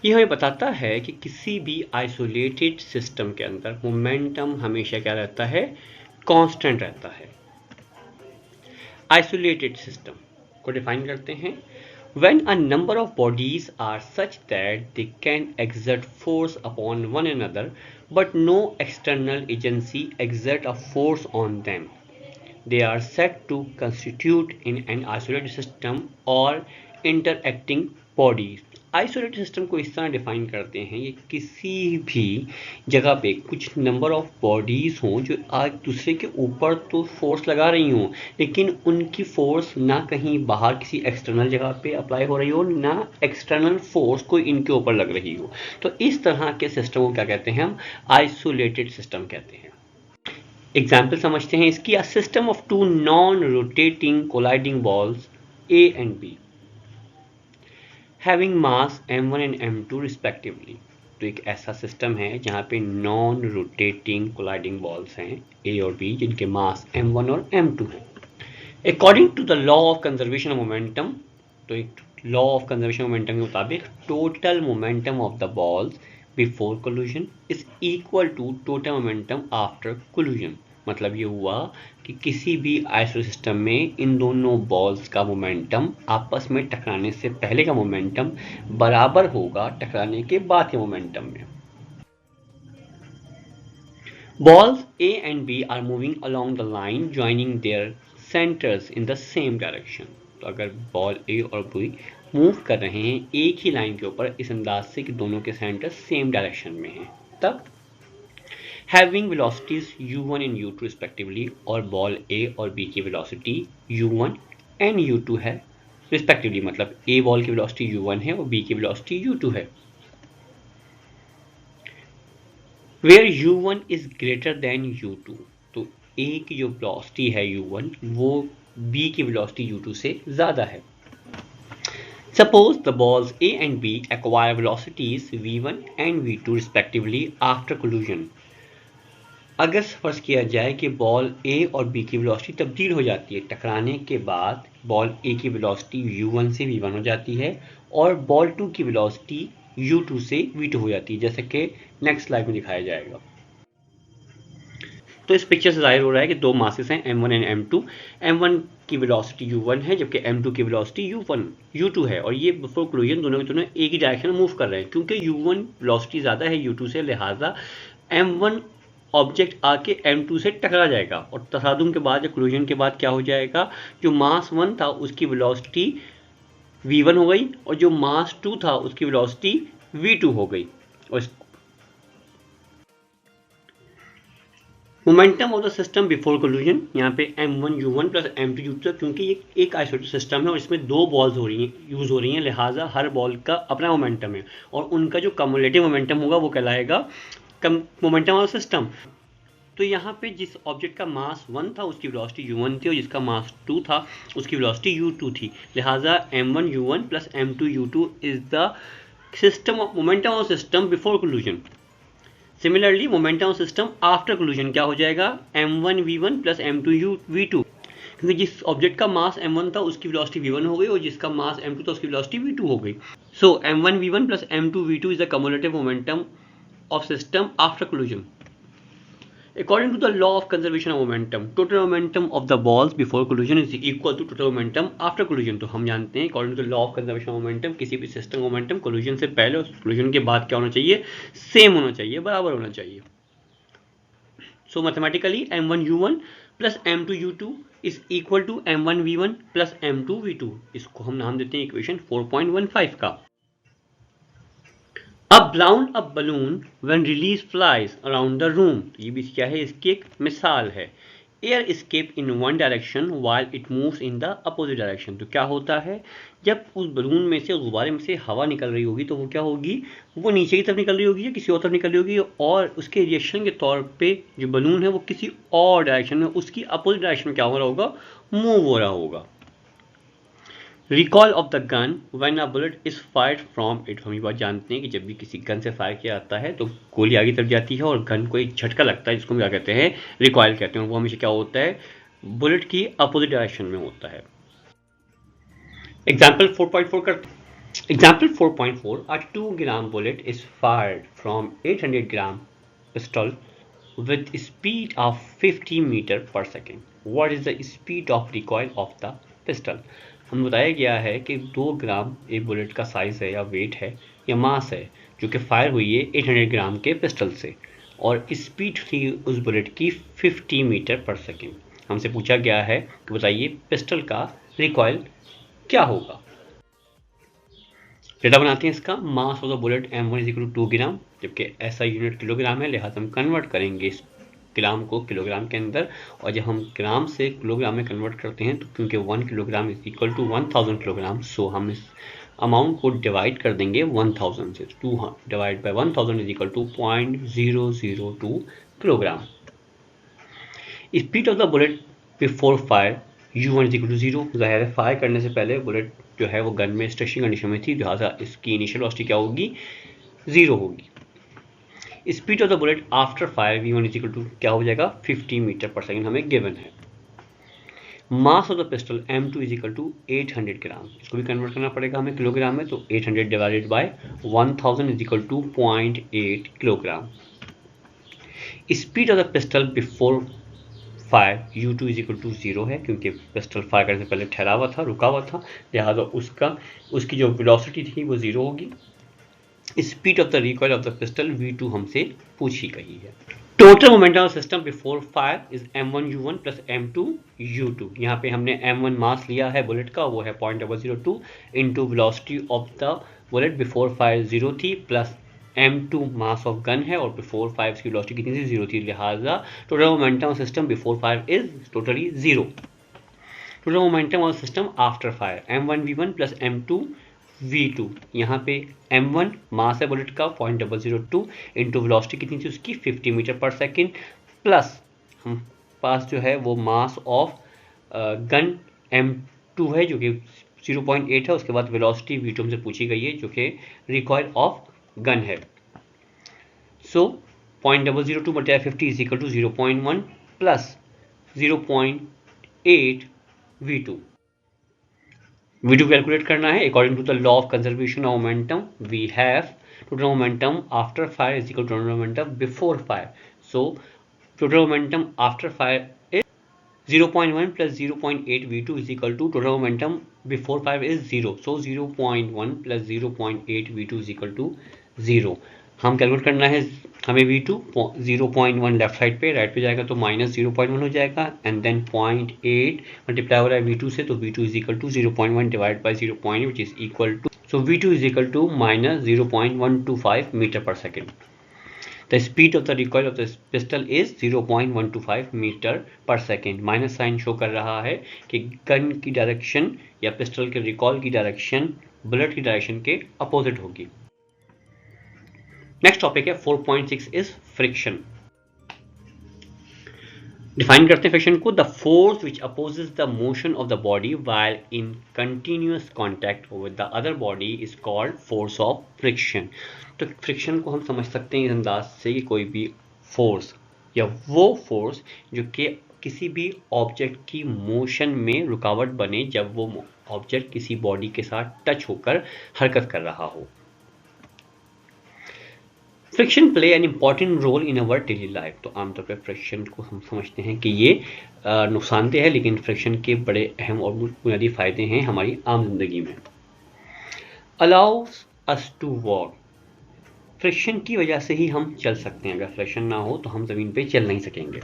ये हमें बताता है कि किसी भी आइसोलेटेड सिस्टम के अंदर मोमेंटम हमेशा क्या रहता है, कांस्टेंट रहता है। आइसोलेटेड सिस्टम को डिफाइन करते हैं, when a number of bodies are such that they can exert force upon one another but no external agency exert a force on them, they are said to constitute in an isolated system or interacting bodies। Isolated system को इस तरह डिफाइन करते हैं, ये किसी भी जगह पे कुछ नंबर ऑफ बॉडीज हों जो एक दूसरे के ऊपर तो फोर्स लगा रही हों, लेकिन उनकी फोर्स ना कहीं बाहर किसी एक्सटर्नल जगह पे अप्लाई हो रही हो, ना एक्सटर्नल फोर्स कोई इनके ऊपर लग रही हो। तो इस तरह के सिस्टम को क्या कहते हैं, हम आइसोलेटेड सिस्टम कहते हैं। एग्जाम्पल समझते हैं इसकी, a system of two non rotating colliding balls A and B having mass m1 and m2 respectively. तो एक ऐसा सिस्टम है जहाँ पे नॉन रोटेटिंग कोलाइडिंग बॉल्स हैं A और B जिनके मास m1 और m2 हैं। According to the law of conservation of momentum, तो एक लॉ ऑफ कंजर्वेशन मोमेंटम के मुताबिक total momentum of the balls before collision is equal to total momentum after collision. मतलब ये हुआ कि किसी भी आइसोलेटेड सिस्टम में इन दोनों बॉल्स का मोमेंटम आपस में टकराने से पहले का मोमेंटम बराबर होगा टकराने के बाद के मोमेंटम में। Balls A and B are moving along the line joining their centres in the same direction. तो अगर बॉल A और B मूव कर रहे हैं एक ही लाइन के ऊपर इस अंदाज से कि दोनों के सेंटर सेम डायरेक्शन में हैं, तब having velocities u1 and u2 respectively, और बॉल A और B की वेलोसिटी u1 एंड u2 है रिस्पेक्टिवली। मतलब A बॉल की वेलोसिटी u1 है और B की वेलोसिटी u2 है। Where u1 is greater then u2, तो A की जो वेलोसिटी है u1 वो B की वेलोसिटी u2 से ज़्यादा है। Suppose the balls A and B acquire velocities v1 and v2 respectively after collision. अगर फर्ज किया जाए कि बॉल ए और बी की वेलोसिटी तब्दील हो जाती है, टकराने के बाद बॉल ए की वेलोसिटी u1 से v1 हो जाती है और बॉल 2 की वेलोसिटी u2 से v2 हो जाती है, जैसे कि नेक्स्ट स्लाइड में दिखाया जाएगा। तो इस पिक्चर से जाहिर हो रहा है कि दो मासेस हैं m1 एंड m2। m1 की वेलोसिटी u1 है जबकि m2 की वेलोसिटी u2 है और ये बिफोर कोलिजन दोनों के दोनों एक ही डायरेक्शन में मूव कर रहे हैं। क्योंकि u1 वेलोसिटी ज़्यादा है u2 से, लिहाजा m1 ऑब्जेक्ट आके m2 से टकरा जाएगा और तसादुम के बाद या कोलिजन के बाद क्या हो जाएगा, जो मास 1 था उसकी वेलोसिटी v1 हो गई और जो मास 2 था उसकी वेलोसिटी v2 हो गई। और momentum of the system before collision, यहाँ पे m1 u1 plus m2 u2, क्योंकि ये एक आइसोलेटेड सिस्टम है और इसमें दो बॉल्स यूज हो रही हैं, लिहाजा हर बॉल का अपना मोमेंटम है और उनका जो कम्युलेटिव मोमेंटम होगा वो कहलाएगा मोमेंटम ऑफ सिस्टम। तो यहाँ पे जिस ऑब्जेक्ट का मास 1 था उसकी वेलोसिटी u1 थी और जिसका मास 2 था उसकी वेलोसिटी u2 थी, लिहाजा m1 u1 plus m2 u2 is the system of momentum of system before collision. Similarly momentum of system after collision क्या हो जाएगा, m1 v1 plus m2 v2, क्योंकि जिस ऑब्जेक्ट का मास m1 था उसकी वेलोसिटी v1 हो गई और जिसका मास m2 था उसकी वेलोसिटी v2 हो गई। सो m1 v1 plus m2 v2 is the cumulative momentum of system after collision. According to the law of conservation of momentum, total momentum of the balls before collision is equal to total momentum after collision. तो हम जानते हैं according to the law of conservation of momentum किसी भी सिस्टम मोमेंटम collision से पहले और collision के बाद क्या होना चाहिए, सेम होना चाहिए, बराबर होना चाहिए। So mathematically m1 u1 plus m2 u2 is equal to m1 v1 plus m2 v2। इसको हम नाम देते हैं इक्वेशन 4.15 का। अब blown up balloon when release flies around the room, तो ये भी क्या है, इसकी एक मिसाल है। Air escape in one direction while it moves in the opposite direction। तो क्या होता है, जब उस बलून में से, गुब्बारे में से हवा निकल रही होगी तो वो क्या होगी, वो नीचे की तरफ निकल रही होगी या किसी और तरफ निकल रही होगी और उसके रिएक्शन के तौर पे जो बलून है वो किसी और डायरेक्शन में, उसकी अपोजिट डायरेक्शन में क्या हो रहा होगा, मूव हो रहा होगा। Recall of the gun when a bullet is fired from it, हम ये बात जानते हैं कि जब भी किसी गन से फायर किया जाता है तो गोली आगे तरफ जाती है और गन को एक झटका लगता है जिसको हम क्या कहते हैं, रिकॉयल कहते हैं। वो हमेशा क्या होता है, बुलेट की अपोजिट डायरेक्शन में होता है। एग्जाम्पल 4.4 करते हैं। Example 4.4, a 2 gram bullet is fired from 800 gram pistol with speed of 50 metre per second. What is the speed of recoil of the pistol. हम बताया गया है कि 2 ग्राम एक बुलेट का साइज़ है या वेट है या मास है जो कि फायर हुई है 800 ग्राम के पिस्टल से और स्पीड थी उस बुलेट की 50 मीटर पर सेकेंड। हमसे पूछा गया है कि बताइए पिस्टल का रिकॉयल क्या होगा। डेटा बनाते हैं इसका। Mass of the bullet m1 is equal to 2 gram, जबकि ऐसा यूनिट किलोग्राम है, लिहाजा हम कन्वर्ट करेंगे इस ग्राम को किलोग्राम के अंदर और जब हम ग्राम से किलोग्राम में कन्वर्ट करते हैं तो क्योंकि 1 kilogram is equal to 1000 kilogram, so हम इस अमाउंट को डिवाइड कर देंगे 1000 से। 2 divide by 1000 is equal to 0.002 kilogram. Speed of the bullet before fire u1 is equal to 0। जाहिर है फायर करने से पहले बुलेट जो है वो गन में स्टेशनरी कंडीशन में थी, लिहाजा इसकी इनिशियल वेलोसिटी क्या होगी, 0 होगी। Speed of the bullet after fire v1 is equal to क्या हो जाएगा, 50 मीटर पर सेकेंड हमें गिवन है। Mass of the pistol m2 is equal to 800 gram, इसको भी कन्वर्ट करना पड़ेगा हमें किलोग्राम में, तो 800 divided by 1000 is equal to 0.8 kilogram. Speed of the pistol before fire u2 is equal to 0 है, क्योंकि पिस्टल फायर करने से पहले ठहरा हुआ था, रुका हुआ था, लिहाजा उसकी जो वेलोसिटी थी वो 0 होगी। Speed of the recoil of the pistol v2 हमसे पूछी गई है। Total momentum of system before fire is m1 u1 plus m2 u2। यहाँ पे हमने m1 मास लिया है बुलेट का, वो है 0.002 into velocity of the bullet before fire 0 थी, plus m2 mass of gun है और बिफोर फायर की वेलोसिटी कितनी थी, 0 थी, लिहाजा total momentum of system before fire is totally 0। Total momentum of system after fire m1 v1 plus m2 v2। यहाँ पे m1 मास है बुलेट का 0.002 इंटू वेलोसिटी कितनी थी उसकी 50 मीटर पर सेकेंड, प्लस हम पास जो है वो मास ऑफ गन m2 है जो कि 0.8 है। उसके बाद वेलोसिटी v2 हमसे पूछी गई है जो कि रिकॉइल ऑफ गन है। सो 0.002 बटे 50 is equal to 0.1 plus 0.8 v2। v2 calculate करना है according to the law of conservation of momentum. We have total momentum after fire is equal to total momentum before fire. So total momentum after fire is 0.1 plus 0.8 v2 is equal to total momentum before fire is 0. So 0.1 plus 0.8 v2 is equal to 0. हम कैलकुलेट करना है हमें v2 0.1 लेफ्ट साइड पे, राइट पे जाएगा तो माइनस 0.1 हो जाएगा एंड देन 0.8 मल्टीप्लाई हो रहा है v2 से, तो v2 is equal to 0.1 divide by 0.8 which is equal to, so v2 is equal to minus 0.125 meter per second. The speed of the recoil of the pistol is 0.125 meter per second. Minus sign show कर रहा है कि गन की डायरेक्शन या पिस्टल के रिकॉल की डायरेक्शन बुलेट की डायरेक्शन के अपोजिट होगी। नेक्स्ट टॉपिक है 4.6 इज फ्रिक्शन। डिफाइन करते हैं फ्रिक्शन को, the force which opposes the motion of the body while in continuous contact with the other body is called force of friction. तो फ्रिक्शन को हम समझ सकते हैं इस अंदाज से कि कोई भी फोर्स या वो फोर्स जो कि किसी भी ऑब्जेक्ट की मोशन में रुकावट बने जब वो ऑब्जेक्ट किसी बॉडी के साथ टच होकर हरकत कर रहा हो। Friction play an important role in our daily life. तो आमतौर पर फ्रिक्शन को हम समझते हैं कि ये नुकसानदेह है, लेकिन फ्रिक्शन के बड़े अहम और बुनियादी फायदे हैं हमारी आम जिंदगी में। Allows us to walk, friction की वजह से ही हम चल सकते हैं, अगर फ्रिक्शन ना हो तो हम ज़मीन पे चल नहीं सकेंगे।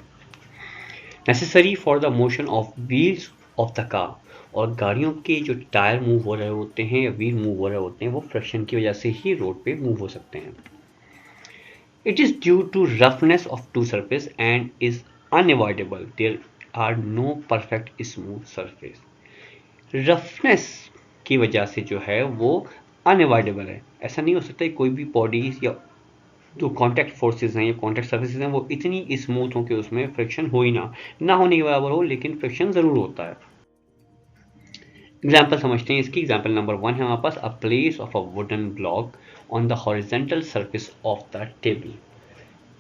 Necessary for the motion of wheels of the car, और गाड़ियों के जो टायर मूव हो रहे होते हैं या व्हील मूव हो रहे होते हैं वो फ्रिक्शन की वजह से ही रोड पे मूव हो सकते हैं। It is due to roughness of two surface and is unavoidable. There are no perfect smooth surface. Roughness की वजह से जो है वो unavoidable है। ऐसा नहीं हो सकता कोई भी बॉडीज या जो कॉन्टैक्ट फोर्सेस हैं या कॉन्टैक्ट सर्फेसेस हैं वो इतनी स्मूथ हो कि उसमें फ्रिक्शन हो ही ना होने के बराबर हो, लेकिन फ्रिक्शन ज़रूर होता है। एग्जाम्पल समझते हैं इसकी। एग्जाम्पल नंबर 1 है हमारे पास, a place of a wooden block on the horizontal surface of the table.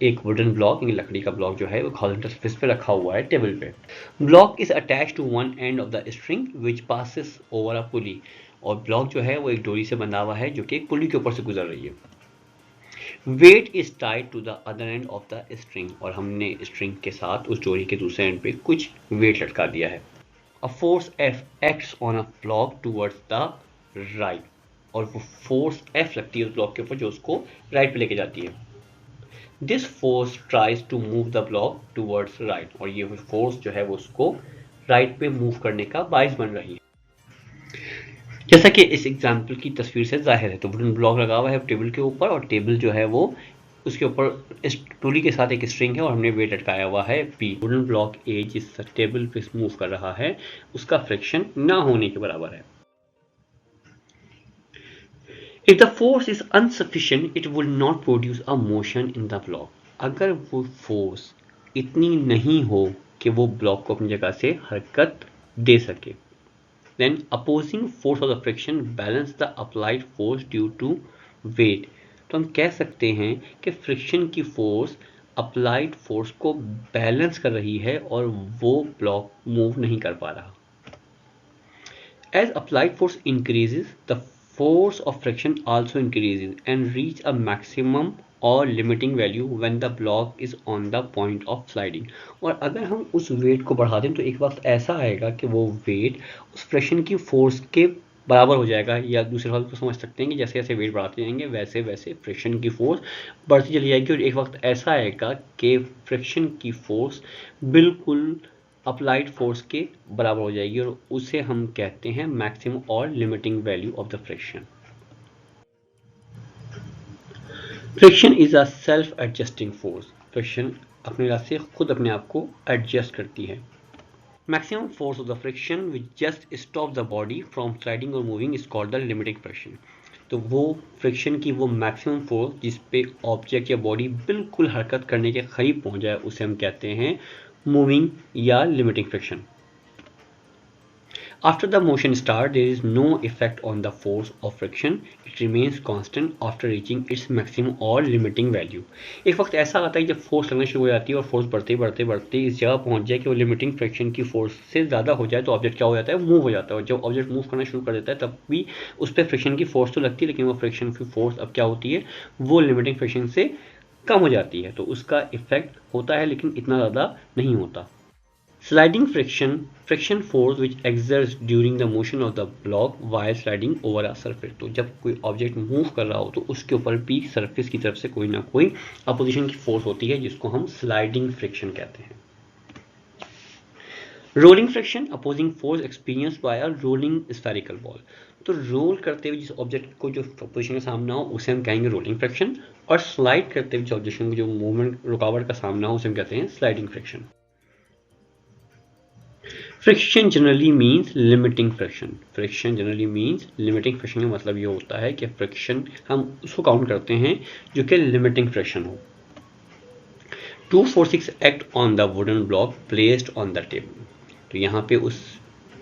एक वुडन ब्लॉक, लकड़ी का ब्लॉक जो है वो हॉरिजेंटल सर्फेस पे रखा हुआ है टेबल पे। Block is attach to one end of the string which passes over a pulley, और ब्लॉक जो है वो एक डोरी से बंधा हुआ है जो कि एक पुली के ऊपर से गुजर रही है। Weight is tied to the other end of the string, और हमने स्ट्रिंग के साथ उस डोरी के दूसरे एंड पे कुछ वेट लटका दिया है। A force F acts on a block towards the right, और वो फोर्स एफ लगती है उस ब्लॉक के ऊपर जो उसको राइट पे लेके जाती है। This force tries to move the block towards right, और ये फोर्स जो है वो उसको राइट पे मूव करने का बाइस बन रही है। जैसा कि इस एग्जाम्पल की तस्वीर से जाहिर है, तो वुडन ब्लॉक लगा हुआ है टेबल के ऊपर, और टेबल जो है वो उसके ऊपर इस टूली के साथ एक स्ट्रिंग है और हमने वेट लटकाया हुआ है पी। वुडन ब्लॉक ए जिस टेबल पे मूव कर रहा है उसका फ्रिक्शन ना होने के बराबर है। If the force is insufficient, it will not produce a motion in the block. अगर वो फोर्स इतनी नहीं हो कि वो ब्लॉक को अपनी जगह से हरकत दे सके, then opposing force of the friction balance the applied force due to weight. तो हम कह सकते हैं कि फ्रिक्शन की फोर्स अप्लाइड फोर्स को बैलेंस कर रही है और वो ब्लॉक मूव नहीं कर पा रहा। As applied force increases, the force of friction also increases and reach a maximum or limiting value when the block is on the point of sliding. और अगर हम उस वेट को बढ़ा दें तो एक वक्त ऐसा आएगा कि वो वेट उस फ्रिक्शन की फोर्स के बराबर हो जाएगा, या दूसरे हाल को समझ सकते हैं कि जैसे जैसे वेट बढ़ाते जाएंगे वैसे वैसे फ्रिक्शन की फोर्स बढ़ती चली जाएगी, और एक वक्त ऐसा आएगा कि फ्रिक्शन की फोर्स बिल्कुल अप्लाइड फोर्स के बराबर हो जाएगी, और उसे हम कहते हैं मैक्सिमम और limiting value of the friction. Friction is a self adjusting force. Friction अपने रास्ते से खुद अपने आप को एडजस्ट करती है। Maximum force of the friction which just stop the body from sliding और moving is called the limiting friction. तो वो फ्रिक्शन की वो मैक्सिमम फोर्स जिस पे ऑब्जेक्ट या बॉडी बिल्कुल हरकत करने के करीब पहुंच जाए उसे हम कहते हैं मूविंग या limiting friction. After the motion start, there is no effect on the force of friction. It remains constant after reaching its maximum or limiting value. एक वक्त ऐसा आता है जब फोर्स लगना शुरू हो जाती है और फोर्स बढ़ते बढ़ते बढ़ते इस जगह पहुंच जाए कि वो लिमिटिंग फ्रिक्शन की फोर्स से ज़्यादा हो जाए तो ऑब्जेक्ट क्या हो जाता है, मूव हो जाता है। और जब ऑब्जेक्ट मूव करना शुरू कर देता है तब भी उस पर फ्रिक्शन की फोर्स तो लगती है, लेकिन वो फ्रिक्शन की फोर्स अब क्या होती है, वो लिमिटिंग फ्रिक्शन से कम हो जाती है। तो उसका इफेक्ट होता है लेकिन इतना ज़्यादा नहीं होता। Sliding friction force which exerts during the motion of the block while sliding over a surface। तो जब कोई ऑब्जेक्ट मूव कर रहा हो तो उसके ऊपर भी सरफेस की तरफ से कोई ना कोई अपोजिशन की फोर्स होती है जिसको हम स्लाइडिंग फ्रिक्शन कहते हैं। Rolling friction opposing force experience by a rolling spherical ball. तो रोल करते हुए जिस ऑब्जेक्ट को जो अपोजिशन का सामना हो उसे हम कहेंगे रोलिंग फ्रिक्शन, और स्लाइड करते हुए जिस ऑब्जेक्ट को जो मूवमेंट रुकावट का सामना हो उसे हम कहते हैं sliding friction. Friction generally means limiting friction. Friction generally means limiting friction का मतलब ये होता है कि फ्रिक्शन हम उसको काउंट करते हैं जो कि लिमिटिंग फ्रिक्शन हो। 2 forces act on the wooden block placed on the table. तो यहाँ पे उस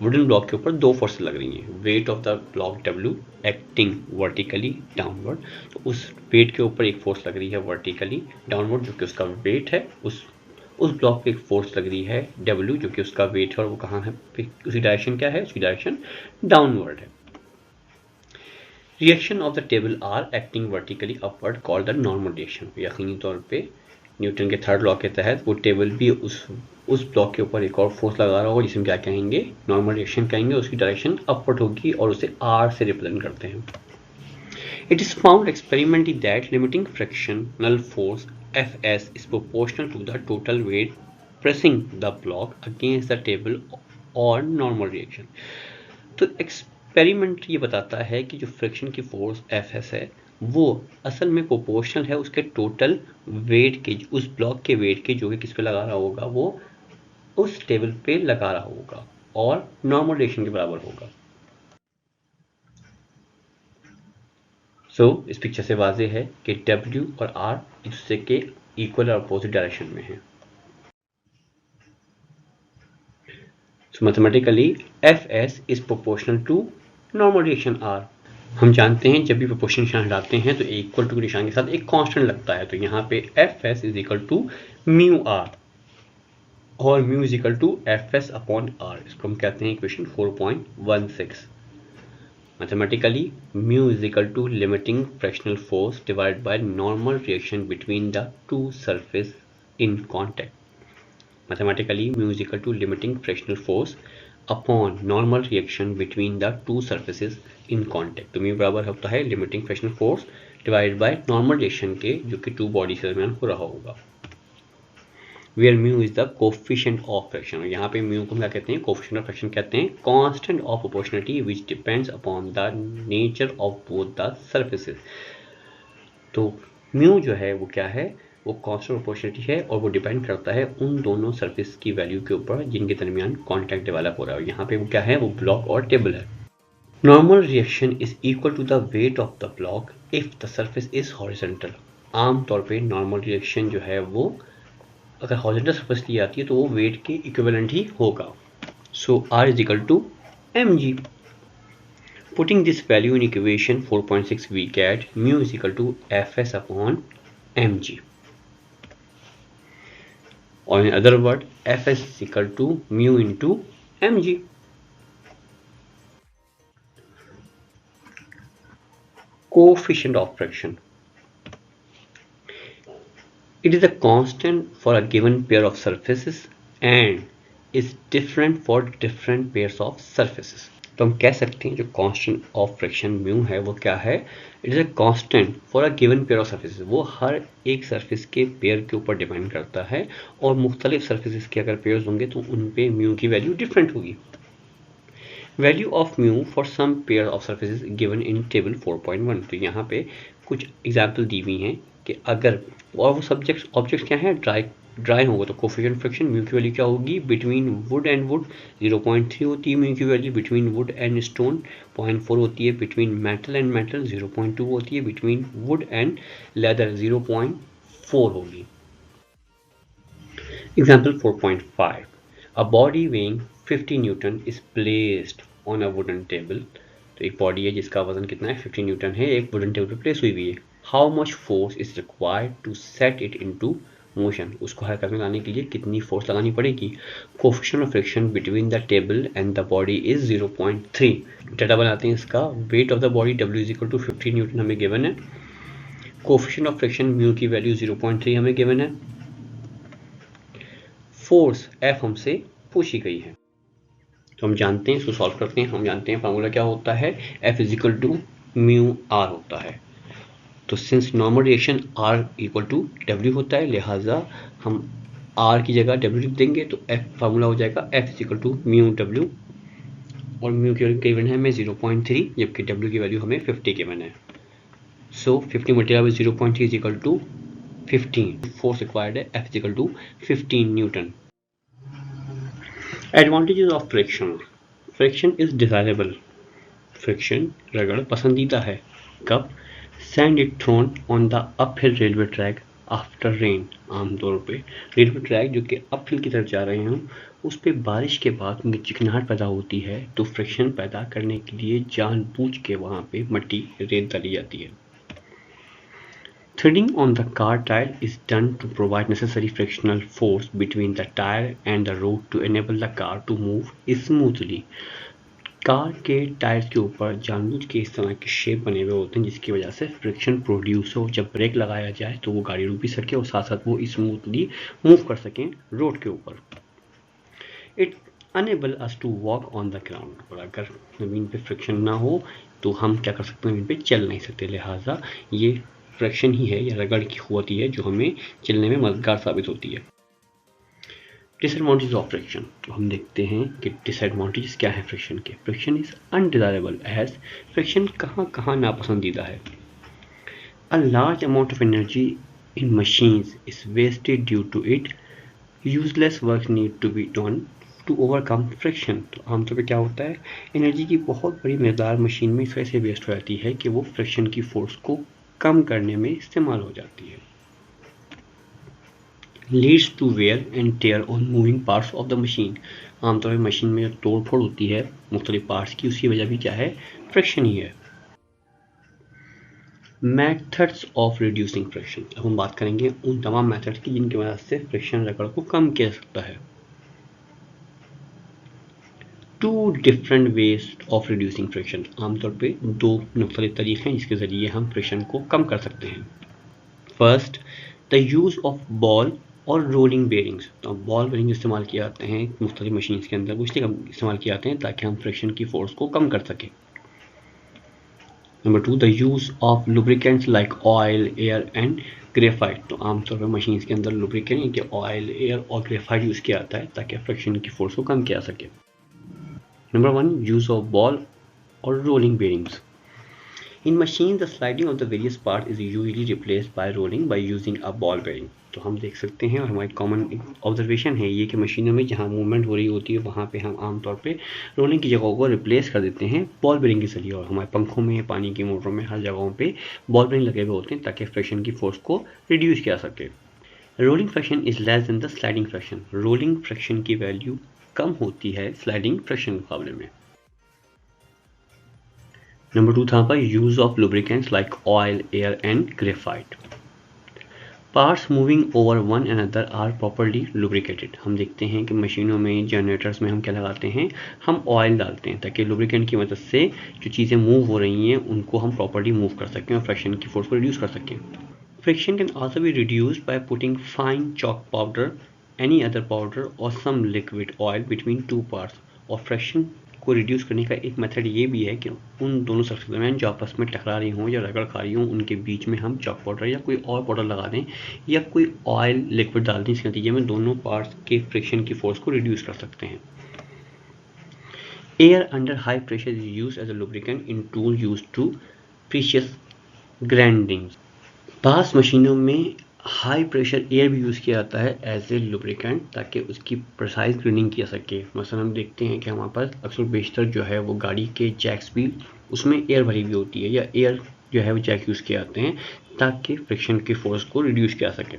वुडन ब्लॉक के ऊपर 2 फोर्स लग रही हैं। Wait of the block W acting vertically downward. तो उस वेट के ऊपर एक फोर्स लग रही है वर्टिकली डाउनवर्ड जो कि उसका वेट है। उस ब्लॉक पे एक फोर्स लग रही है W जो कि उसका वेट है, और वो कहाँ है, उसकी डायरेक्शन क्या है, उसकी डायरेक्शन डाउनवर्ड है। Reaction of the table are acting vertically upward called the normal reaction. यकीनी तौर पे न्यूटन के थर्ड लॉ के तहत वो टेबल भी उस ब्लॉक के ऊपर एक और फोर्स लगा रहा होगा जिसे हम क्या कहेंगे, नॉर्मल रिएक्शन कहेंगे। उसकी डायरेक्शन अपवर्ड होगी और उसे R से रिप्रेजेंट करते हैं। It is found experimentally that limiting frictional force Fs is proportional to the total weight pressing the block against the table or normal reaction। तो एक्सपेरिमेंट ये बताता है कि जो फ्रिक्शन की फोर्स Fs है वो असल में प्रोपोर्शनल है उसके टोटल वेट के, उस ब्लॉक के वेट के जो कि किस पे लगा रहा होगा, वो उस टेबल पे लगा रहा होगा और नॉर्मल रिएक्शन के बराबर होगा। इस पिक्चर से वाज़ेह है कि W और R एक दूसरे के इक्वल और अपोजिट डायरेक्शन में है। Mathematically Fs is proportional to normal reaction R। हम जानते हैं जब भी प्रोपोर्शनल निशान हटाते हैं तो इक्वल टू के निशान के साथ एक कांस्टेंट लगता है। तो यहाँ पे Fs is equal to mu R और mu is equal to Fs upon R। इसको हम कहते हैं equation 4.16। Mathematically, mu is equal to limiting frictional force divided by normal reaction between the two surfaces in contact. Mathematically, mu is equal to limiting frictional force upon normal reaction between the two surfaces in contact। तो mu बराबर होता है limiting frictional force divided by normal reaction के जो कि two bodies के दरमियान हो रहा होगा। Where mu is the coefficient of friction। और यहाँ पे mu को हम क्या कहते हैं, coefficient of friction कहते हैं। Constant of proportionality which depends upon the nature of both the surfaces। तो mu जो है वो क्या है, वो constant proportionality है और वो डिपेंड करता है उन दोनों सरफेस की वैल्यू के ऊपर जिनके दरमियान कॉन्टैक्ट डेवलप हो रहा है। यहाँ पे वो क्या है, वो ब्लॉक और टेबल है। Normal reaction is equal to the weight of the block if the surface is horizontal. आमतौर पे नॉर्मल रिएक्शन जो है वो अगर हॉरिजॉन्टल सरफेस ली जाती है तो वो वेट के इक्विवेलेंट ही होगा। So R is equal to mg। Putting this value in equation 4.6 we get mu is equal to Fs upon mg, और in other word Fs is equal to mu into mg। Coefficient of friction. It is a constant for a given pair of surfaces and is different for different pairs of surfaces। तो हम कह सकते हैं जो कांस्टेंट ऑफ फ्रिक्शन म्यू है वो क्या है, it is a constant for a given pair of surfaces. वो हर एक सरफेस के पेयर के ऊपर डिपेंड करता है और मुख्तलिफ सर्फेसेस के अगर पेयर्स होंगे तो उन पे म्यू की वैल्यू डिफरेंट होगी। Value of mu for some pair of surfaces given in table 4.1। तो यहाँ पे कुछ एग्जाम्पल दी हुई हैं कि अगर, और वो ऑब्जेक्ट्स क्या हैं, ड्राई होगा तो कोफिशिएंट फ्रिक्शन म्यू की वैल्यू क्या होगी, बिटवीन वुड एंड वुड 0.3 होती है म्यू की value, between would and stone 0.4 होती है, बिटवीन मेटल एंड मेटल 0.2 होती है, बिटवीन वुड एंड लेदर 0.4 होगी। Example 4.5। A body weighing 50 Newton is placed on a wooden table, तो एक बॉडी है जिसका वजन कितना है 50 न्यूटन है, एक वुडन टेबल पे प्लेस हुई हुई है। How much force is required to set it into motion, उसको हरकत में लाने के लिए कितनी फोर्स लगानी पड़ेगी। Coefficient of friction between the table and the body is 0.3। Data बनाते हैं इसका। Weight of the body W is equal to 50 newton हमें गिवन है। कोफिशिएंट ऑफ फ्रिक्शन म्यू की वैल्यू 0.3 हमें गिवन है। फोर्स F हमसे पूछी गई है, तो हम जानते हैं, इसको सॉल्व करते हैं। हम जानते हैं फार्मूला क्या होता है, F is equal to mu R होता है। तो since normal reaction R equal to W होता है, लिहाजा हम R की जगह W लिख देंगे, तो F फार्मूला हो जाएगा F is equal to mu W, और म्यू की वैल्यू गिवन है हमें 0.3, जबकि W की वैल्यू हमें 50 गिवन है। So 50 multiply by 0.3 is equal to 15। Force required है F is equal to 15 newton. Advantages of friction. Friction is desirable, friction रगड़ पसंदीदा है। कब? Sand is thrown on the uphill railway track after rain, आमतौर पे रेलवे ट्रैक जो कि अपहिल की तरफ जा रहे हैं उस पर बारिश के बाद उनकी चिकनाहट पैदा होती है, तो फ्रिक्शन पैदा करने के लिए जानबूझ के वहाँ पे मट्टी रेत डाली जाती है। Threading on the car tire is done to provide necessary frictional force between the tire and the road to enable the car to move smoothly. Car के टायर्स के ऊपर जानबूझ के इस तरह के शेप बने हुए होते हैं जिसकी वजह से फ्रिक्शन प्रोड्यूस हो, जब ब्रेक लगाया जाए तो वो गाड़ी रुक भी सके और साथ साथ वो स्मूथली मूव कर सकें रोड के ऊपर। It enable us to walk on the ground, और अगर ज़मीन पे फ्रिक्शन ना हो तो हम क्या कर सकते हैं, ज़मीन पे चल नहीं सकते, लिहाजा ये फ्रिक्शन ही है या रगड़ की कुव्वत ही है जो हमें चलने में मददगार साबित होती है। डिसएडवांटेज ऑफ फ्रिक्शन, तो हम देखते हैं कि डिसएडवांटेजेस क्या है फ्रिक्शन के। Friction is undesirable as, friction कहाँ कहाँ नापसंदीदा है। A large amount of energy in machines is wasted due to it, useless work need to be done to overcome friction, तो आमतौर पर क्या होता है, एनर्जी की बहुत बड़ी मकदार मशीन में इस वजह से वेस्ट हो जाती है कि वो फ्रिक्शन की फोर्स को कम करने में इस्तेमाल हो जाती है। Leads to wear and tear on moving parts of the machine, आमतौर पर मशीन में जो तोड़ फोड़ होती है मुख्तलिफ पार्ट्स की, उसकी वजह भी क्या है, फ्रिक्शन ही है। मेथड्स ऑफ रिड्यूसिंग फ्रिक्शन, अब हम बात करेंगे उन तमाम मेथड्स की जिनकी मदद से फ्रिक्शन रगड़ को कम किया जा सकता है। Two different ways of reducing friction, आमतौर पे दो मुख्तलिफ तरीके हैं जिसके ज़रिए हम फ्रिक्शन को कम कर सकते हैं। First, the use of ball और रोलिंग बेरिंग्स, तो बॉल बेरिंग इस्तेमाल किए जाते हैं मुख्तलिफ मशीन्स के अंदर, वो इसलिए इस्तेमाल किए जाते हैं ताकि हम फ्रिक्शन की फोर्स को कम कर सकें। Number two, the use of lubricants like oil, air and graphite, तो आमतौर पर मशीन्स के अंदर लुब्रिकेंट यानी कि ऑयल, एयर और ग्रेफाइट यूज़ किया जाता है ताकि फ्रिक्शन की फोर्स को कम किया जा सके। Number one, use of ball or rolling bearings. In machines, the sliding of the various parts is usually replaced by rolling by using a ball bearing. तो हम देख सकते हैं और हमारी कॉमन ऑब्जर्वेशन है ये कि मशीनों में जहाँ मूवमेंट हो रही होती है वहाँ पे हम आमतौर पे रोलिंग की जगहों को रिप्लेस कर देते हैं बॉल बेरिंग के जरिए, और हमारे पंखों में, पानी की मोटरों में, हर जगहों पे बॉल बेरिंग लगे हुए होते हैं ताकि फ्रिक्शन की फोर्स को रिड्यूस किया सके। Rolling friction is less than the sliding friction, rolling friction की वैल्यू कम होती है स्लाइडिंग फ्रिक्शन के मुकाबले में। नंबर टू था पर use of lubricants like oil, air and graphite. Parts moving over one another are properly lubricated, हम देखते हैं कि मशीनों में, जनरेटर्स में हम क्या लगाते हैं, हम ऑयल डालते हैं ताकि लुब्रिकेंट की मदद से जो चीज़ें मूव हो रही हैं उनको हम प्रॉपर्ली मूव कर सकें और फ्रिक्शन की फोर्स को रिड्यूस कर सकें। Friction can also be reduced by putting fine chalk powder, any other powder or some liquid oil between two parts, और फ्रिक्शन को रिड्यूस करने का एक मेथड ये भी है कि उन दोनों शख्स के दरमियान जो आपस में टकरा रही हों या रगड़ खा रही हों उनके बीच में हम चॉक पाउडर या कोई और पाउडर लगा दें या कोई ऑयल लिक्विड डाल दें, इसके नतीजे में दोनों पार्ट्स के फ्रिक्शन की फोर्स को रिड्यूस कर सकते हैं। Air under high pressure is used as a lubricant in tool used to precision grinding, पास मशीनों में हाई प्रेशर एयर भी यूज़ किया जाता है एज ए लुब्रिकेंट ताकि उसकी प्रिसाइज ग्राइंडिंग किया सके। मसलन हम देखते हैं कि हमारे पास अक्सर बेशतर जो है वो गाड़ी के जैक्स भी उसमें एयर भरी हुई होती है या एयर जो है वो जैक यूज़ किए जाते हैं ताकि फ्रिक्शन की फोर्स को रिड्यूस किया सके।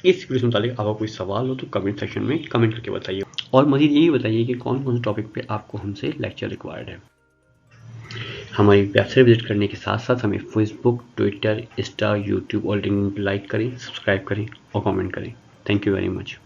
इस वीडियो से मुतालिक आपका कोई सवाल हो तो कमेंट सेक्शन में कमेंट करके बताइए, और मज़ीद यही बताइए कि कौन कौन से टॉपिक पे आपको हमसे लेक्चर रिक्वायर्ड है। हमारी वेबसाइट विजिट करने के साथ साथ हमें फेसबुक, ट्विटर, इंस्टा, यूट्यूब और लिंक्डइन पर लाइक करें, सब्सक्राइब करें और कमेंट करें। Thank you very much.